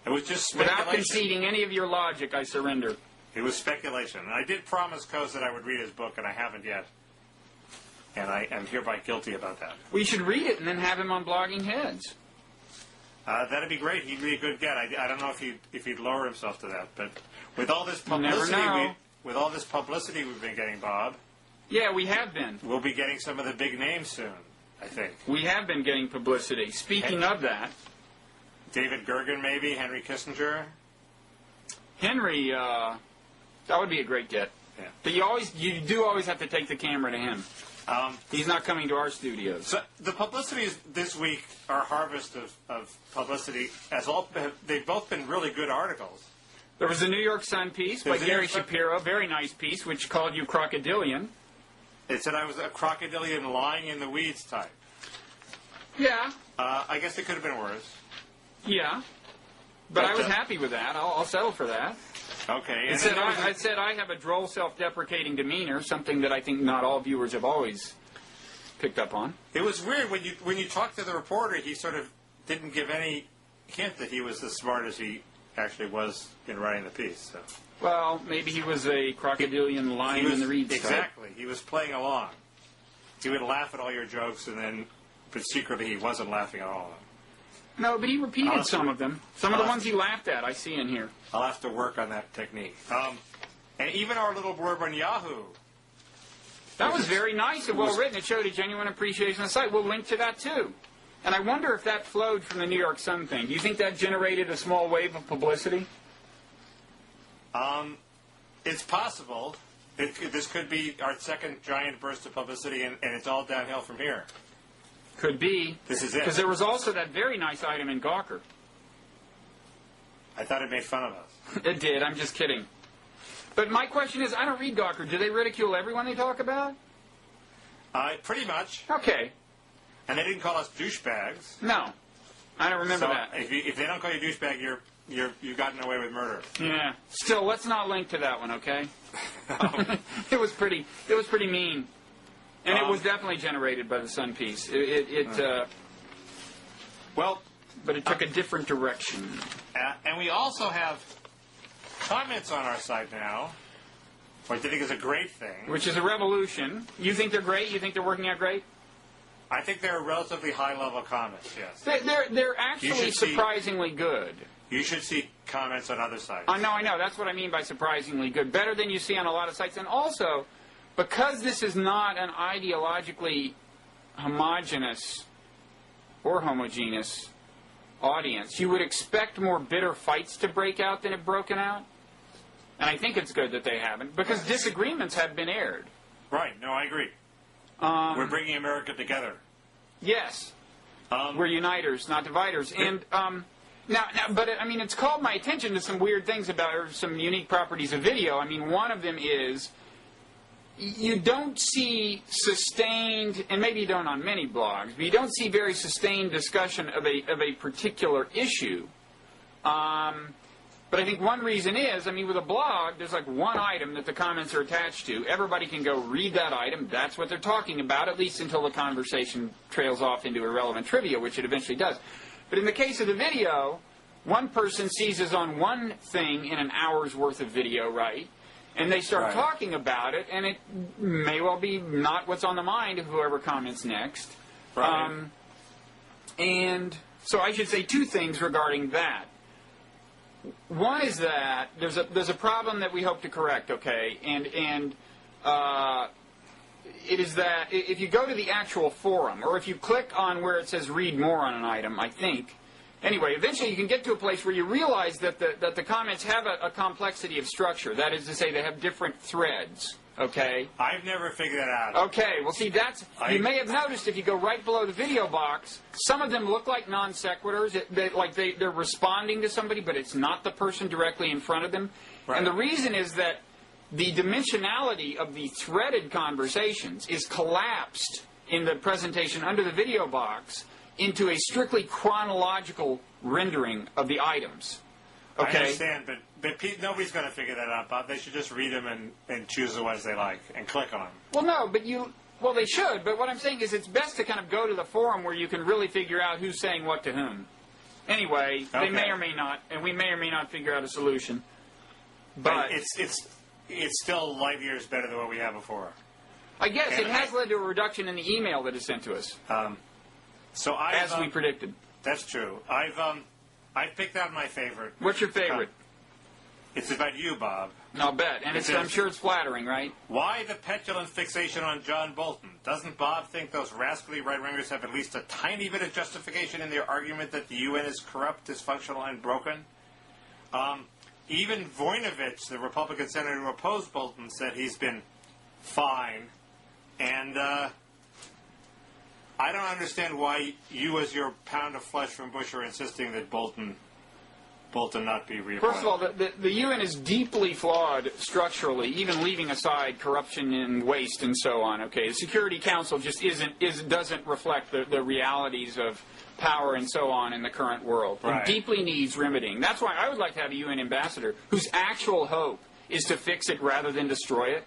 It was just speculation. Without conceding any of your logic, I surrender. It was speculation. And I did promise Kos that I would read his book, and I haven't yet. And I am hereby guilty about that. We should read it and then have him on Bloggingheads. That'd be great. He'd be a good get. I don't know if he'd lower himself to that, but with all this publicity we've been getting, Bob. Yeah, we have been. We'll be getting some of the big names soon, I think. We have been getting publicity. Speaking of that, David Gergen, maybe Henry Kissinger. Henry, that would be a great get. Yeah. But you do always have to take the camera to him. He's not coming to our studios. So the publicity this week, our harvest of publicity, they've both been really good articles. There was a New York Sun piece by Gary Shapiro, very nice piece, which called you crocodilian. It said I was a crocodilian lying in the weeds type. Yeah. I guess it could have been worse. Yeah. But I was happy with that. I'll settle for that. Okay. It said I have a droll, self-deprecating demeanor, something that I think not all viewers have always picked up on. It was weird when you talked to the reporter. He sort of didn't give any hint that he was as smart as he actually was in writing the piece. So. Well, maybe he was a crocodilian lying in the reeds. Exactly. He was playing along. He would laugh at all your jokes, but secretly he wasn't laughing at all of them. No, but he repeated some of them. Some of the ones he laughed at, I see in here. I'll have to work on that technique. And even our little blurb on Yahoo. That was very nice and well written. It showed a genuine appreciation of the site. We'll link to that, too. And I wonder if that flowed from the New York Sun thing. Do you think that generated a small wave of publicity? It's possible. This could be our second giant burst of publicity, and it's all downhill from here. Could be. This is it. Because there was also that very nice item in Gawker. I thought it made fun of us. It did. I'm just kidding. But my question is, I don't read Gawker. Do they ridicule everyone they talk about? Pretty much. Okay. And they didn't call us douchebags. No. I don't remember that. If they don't call you douchebag, you've gotten away with murder. Yeah. Still, let's not link to that one, okay? It was pretty mean. And it was definitely generated by the Sun piece. But it took a different direction. And we also have comments on our site now, which I think is a great thing. Which is a revolution. You think they're great? You think they're working out great? I think they're relatively high-level comments, yes. They're actually surprisingly good. You should see comments on other sites. I know. That's what I mean by surprisingly good. Better than you see on a lot of sites. And also, because this is not an ideologically homogeneous or homogeneous audience, you would expect more bitter fights to break out than have broken out. And I think it's good that they haven't, because disagreements have been aired. Right. No, I agree. We're bringing America together. Yes. We're uniters, not dividers. And but I mean, it's called my attention to some weird things about, or some unique properties of video. I mean, one of them is you don't see sustained, and maybe you don't on many blogs, but you don't see very sustained discussion of a particular issue. But I think one reason is, I mean, with a blog, there's like one item that the comments are attached to. Everybody can go read that item. That's what they're talking about, at least until the conversation trails off into irrelevant trivia, which it eventually does. But in the case of the video, one person seizes on one thing in an hour's worth of video, right? And they start talking about it, and it may well be not what's on the mind of whoever comments next. Right. And so I should say two things regarding that. One is that there's a problem that we hope to correct, okay? And it is that if you go to the actual forum, or if you click on where it says read more on an item, I think, anyway, eventually you can get to a place where you realize that the comments have a complexity of structure. That is to say, they have different threads, okay? I've never figured that out. Okay, well, see, you may have noticed if you go right below the video box, some of them look like non sequiturs, they're responding to somebody, but it's not the person directly in front of them. Right. And the reason is that the dimensionality of the threaded conversations is collapsed in the presentation under the video box into a strictly chronological rendering of the items. Okay? I understand, but nobody's going to figure that out, Bob. They should just read them and choose the ones they like and click on them. Well, no, but they should, but what I'm saying is it's best to kind of go to the forum where you can really figure out who's saying what to whom. Anyway, They may or may not, and we may or may not figure out a solution. But it's still light years better than what we had before. I guess it has led to a reduction in the email that is sent to us. As we predicted. That's true. I've picked out my favorite. What's your favorite? It's about you, Bob. I'll bet. And I'm sure it's flattering, right? Why the petulant fixation on John Bolton? Doesn't Bob think those rascally right-wingers have at least a tiny bit of justification in their argument that the UN is corrupt, dysfunctional, and broken? Even Voinovich, the Republican senator who opposed Bolton, said he's been fine. And I don't understand why you, as your pound of flesh from Bush, are insisting that Bolton Bolton not be reappointed? First of all, the UN is deeply flawed structurally, even leaving aside corruption and waste and so on. Okay, the Security Council just doesn't reflect the realities of power and so on in the current world. Right. It deeply needs remedying. That's why I would like to have a UN ambassador whose actual hope is to fix it rather than destroy it.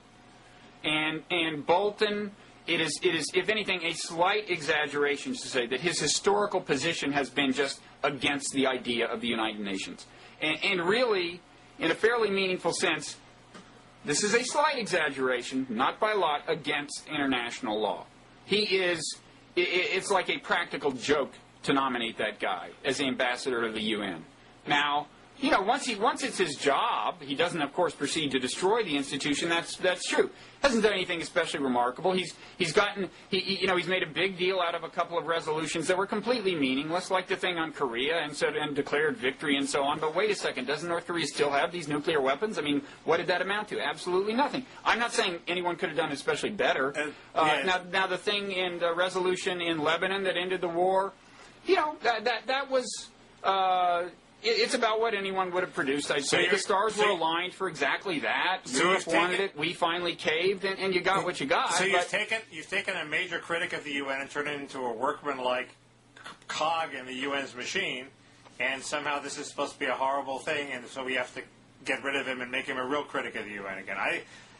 And Bolton, it is, if anything, a slight exaggeration to say that his historical position has been just against the idea of the United Nations. And really, in a fairly meaningful sense, this is a slight exaggeration, not by a lot, against international law. It's like a practical joke to nominate that guy as the ambassador of the UN. Now, once it's his job, he doesn't, of course, proceed to destroy the institution. That's true. Hasn't done anything especially remarkable. He's made a big deal out of a couple of resolutions that were completely meaningless, like the thing on Korea, and declared victory and so on. But wait a second, doesn't North Korea still have these nuclear weapons? I mean, what did that amount to? Absolutely nothing. I'm not saying anyone could have done especially better. Now the thing in the resolution in Lebanon that ended the war, that was. It's about what anyone would have produced, I'd say. The stars were aligned for exactly that. Europe wanted it. We finally caved, and you got what you got. So you've taken a major critic of the UN and turned it into a workman-like cog in the UN's machine, and somehow this is supposed to be a horrible thing, and so we have to get rid of him and make him a real critic of the UN again.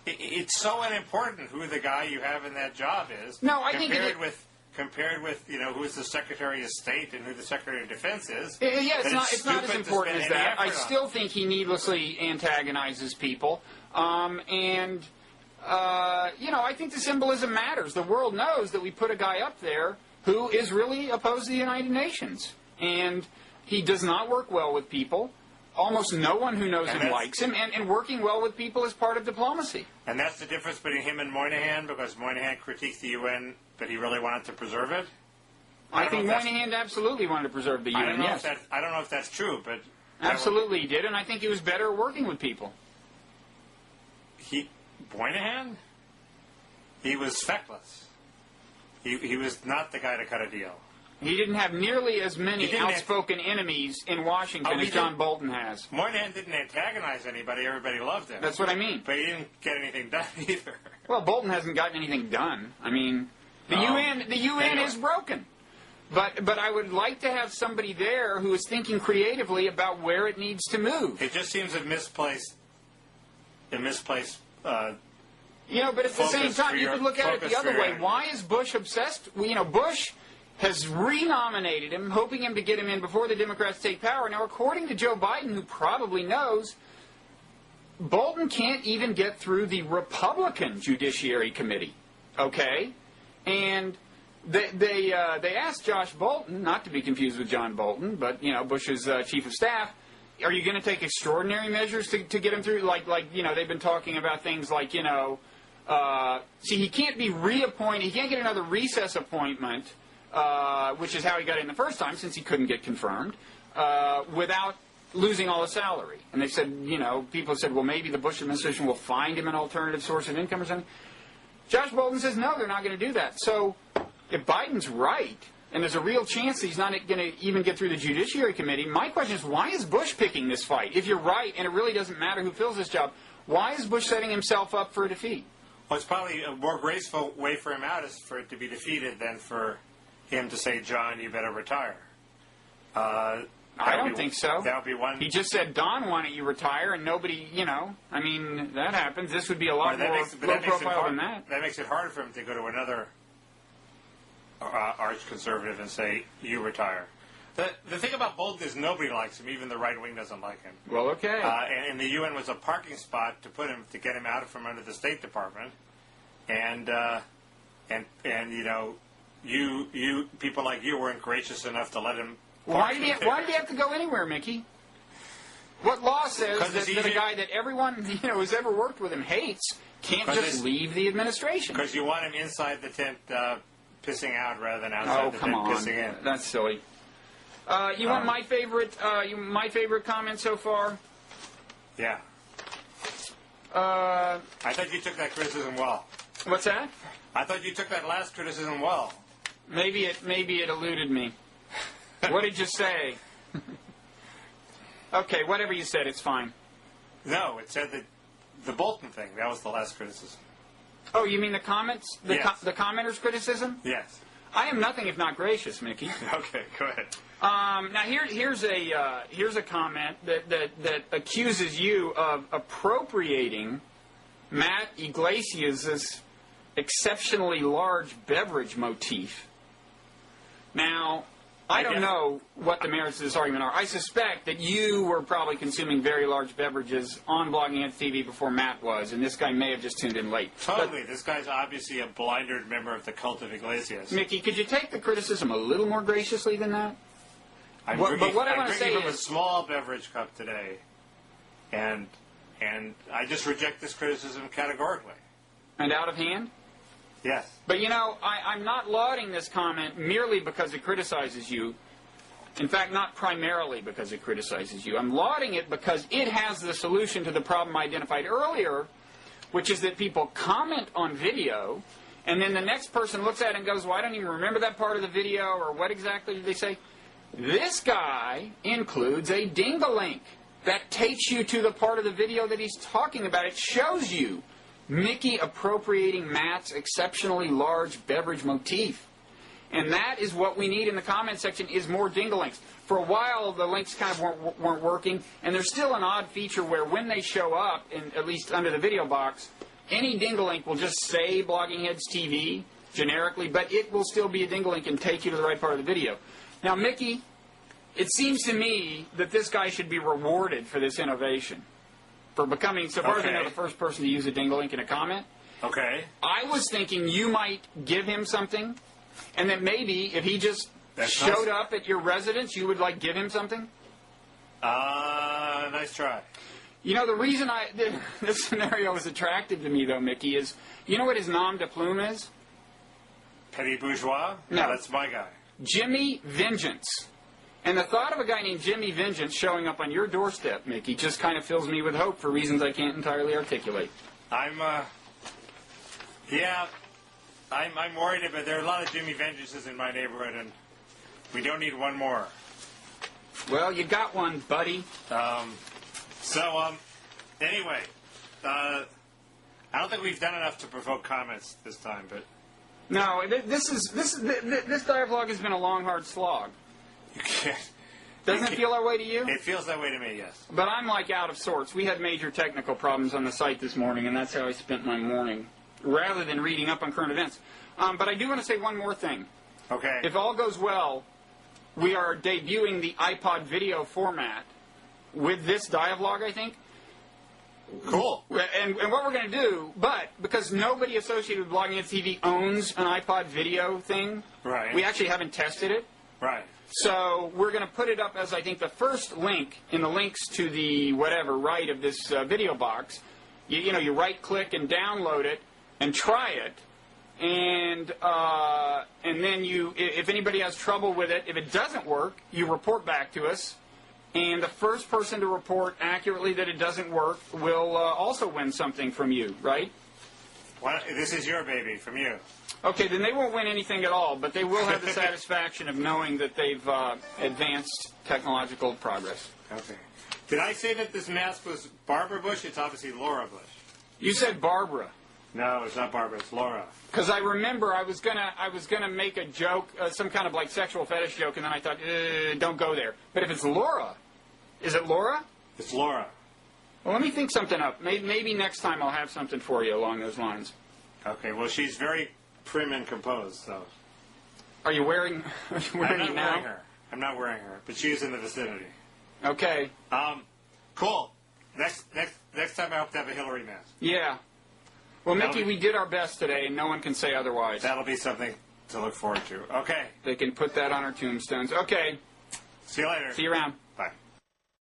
It's so unimportant who the guy you have in that job is. No, I think compared with who's the Secretary of State and who the Secretary of Defense is. It's not as important as that. I still think he needlessly antagonizes people, I think the symbolism matters. The world knows that we put a guy up there who is really opposed to the United Nations, and he does not work well with people. Almost no one who knows him likes him, and working well with people is part of diplomacy. And that's the difference between him and Moynihan, because Moynihan critiqued the UN, but he really wanted to preserve it? I think Moynihan absolutely wanted to preserve the UN, yes. I don't know if that's true, but... Absolutely he did, and I think he was better at working with people. Moynihan? He was feckless. He was not the guy to cut a deal. He didn't have nearly as many outspoken enemies in Washington as John Bolton has. Moynihan didn't antagonize anybody. Everybody loved him. That's what I mean. But he didn't get anything done either. Well, Bolton hasn't gotten anything done. I mean, the UN is broken. But I would like to have somebody there who is thinking creatively about where it needs to move. It just seems a misplaced. But at the same time, you could look at it the other way. Why is Bush obsessed? Bush has renominated him, hoping him to get him in before the Democrats take power. Now, according to Joe Biden, who probably knows, Bolton can't even get through the Republican Judiciary Committee. Okay? And they asked Josh Bolton, not to be confused with John Bolton, but, Bush's chief of staff, are you going to take extraordinary measures to get him through? Like they've been talking about things like, he can't be reappointed. He can't get another recess appointment, which is how he got in the first time, since he couldn't get confirmed, without losing all his salary. And they said, people said, well, maybe the Bush administration will find him an alternative source of income or something. Josh Bolton says, no, they're not going to do that. So if Biden's right, and there's a real chance that he's not going to even get through the Judiciary Committee, my question is, why is Bush picking this fight? If you're right, and it really doesn't matter who fills this job, why is Bush setting himself up for a defeat? Well, it's probably a more graceful way for him out is for it to be defeated than for him to say, John, you better retire. I don't think so. That would be one. He just said, Don, why don't you retire? And nobody, that happens. This would be a lot more low profile than that. That makes it harder for him to go to another arch conservative and say, you retire. The thing about Bolton is nobody likes him. Even the right wing doesn't like him. Well, okay. And the UN was a parking spot to get him out from under the State Department. And you people like you weren't gracious enough to let him. Why did he have to go anywhere, Mickey? What law says that a guy that everyone who's ever worked with him hates can't just leave the administration? Because you want him inside the tent pissing out rather than outside the tent pissing in. That's silly. You want my favorite comment so far? Yeah. I thought you took that criticism well. What's that? I thought you took that last criticism well. Maybe it eluded me. What did you say? Okay, whatever you said, it's fine. No, it said that the Bolton thing. That was the last criticism. Oh, you mean the comments? Yes. The commenters' criticism? Yes. I am nothing if not gracious, Mickey. Okay, go ahead. Now here's a comment that accuses you of appropriating Matt Iglesias' exceptionally large beverage motif. Now, I don't know what the merits of this argument are. I suspect that you were probably consuming very large beverages on Bloggingheads TV before Matt was, and this guy may have just tuned in late. Totally. This guy's obviously a blinded member of the cult of Iglesias. Mickey, could you take the criticism a little more graciously than that? I'm drinking from a small beverage cup today, and I just reject this criticism categorically. And out of hand? Yes. But, you know, I'm not lauding this comment merely because it criticizes you. In fact, not primarily because it criticizes you. I'm lauding it because it has the solution to the problem I identified earlier, which is that people comment on video, and then the next person looks at it and goes, well, I don't even remember that part of the video, or what exactly did they say? This guy includes a ding-a-link that takes you to the part of the video that he's talking about. It shows you Mickey appropriating Matt's exceptionally large beverage motif. And that is what we need in the comment section, is more ding-a-links. For a while, the links kind of weren't working, and there's still an odd feature where when they show up, at least under the video box, any ding-a-link will just say Bloggingheads TV generically, but it will still be a ding-a-link and take you to the right part of the video. Now, Mickey, it seems to me that this guy should be rewarded for this innovation, for becoming, so far as I know, the first person to use a ding-a-link in a comment. Okay. I was thinking you might give him something, and that maybe if he just showed up at your residence, you would, like, give him something? Nice try. You know, the reason this scenario is attractive to me, though, Mickey, is, you know what his nom de plume is? Petit bourgeois? No. That's my guy. Jimmy Vengeance. And the thought of a guy named Jimmy Vengeance showing up on your doorstep, Mickey, just kind of fills me with hope for reasons I can't entirely articulate. I'm worried about, there are a lot of Jimmy Vengeances in my neighborhood, and we don't need one more. Well, you got one, buddy. Anyway, I don't think we've done enough to provoke comments this time, but... No, this dialogue has been a long, hard slog. You can't... Doesn't it feel that way to you? It feels that way to me, yes. But I'm, like, out of sorts. We had major technical problems on the site this morning, and that's how I spent my morning, rather than reading up on current events. But I do want to say one more thing. Okay. If all goes well, we are debuting the iPod video format with this dialogue, I think. Cool. And what we're going to do, but because nobody associated with Bloggingheads TV owns an iPod video thing, right, we actually haven't tested it. Right. So we're going to put it up as, I think, the first link in the links to the whatever right of this video box. You right-click and download it and try it. And then if anybody has trouble with it, if it doesn't work, you report back to us. And the first person to report accurately that it doesn't work will also win something from you, right? Well, this is your baby, from you. Okay, then they won't win anything at all, but they will have the satisfaction of knowing that they've advanced technological progress. Okay. Did I say that this mask was Barbara Bush? It's obviously Laura Bush. You said Barbara. No, it's not Barbara. It's Laura. Because I remember I was gonna make a joke, some kind of like sexual fetish joke, and then I thought, don't go there. But if it's Laura, is it Laura? It's Laura. Well, let me think something up. Maybe next time I'll have something for you along those lines. Okay. Well, she's very prim and composed, so. Are you wearing? Are you wearing I'm it not now? wearing her. I'm not wearing her, but she is in the vicinity. Okay. Cool. Next time I hope to have a Hillary mask. Yeah. Well, Mickey, we did our best today, and no one can say otherwise. That'll be something to look forward to. Okay. They can put that on our tombstones. Okay. See you later. See you around.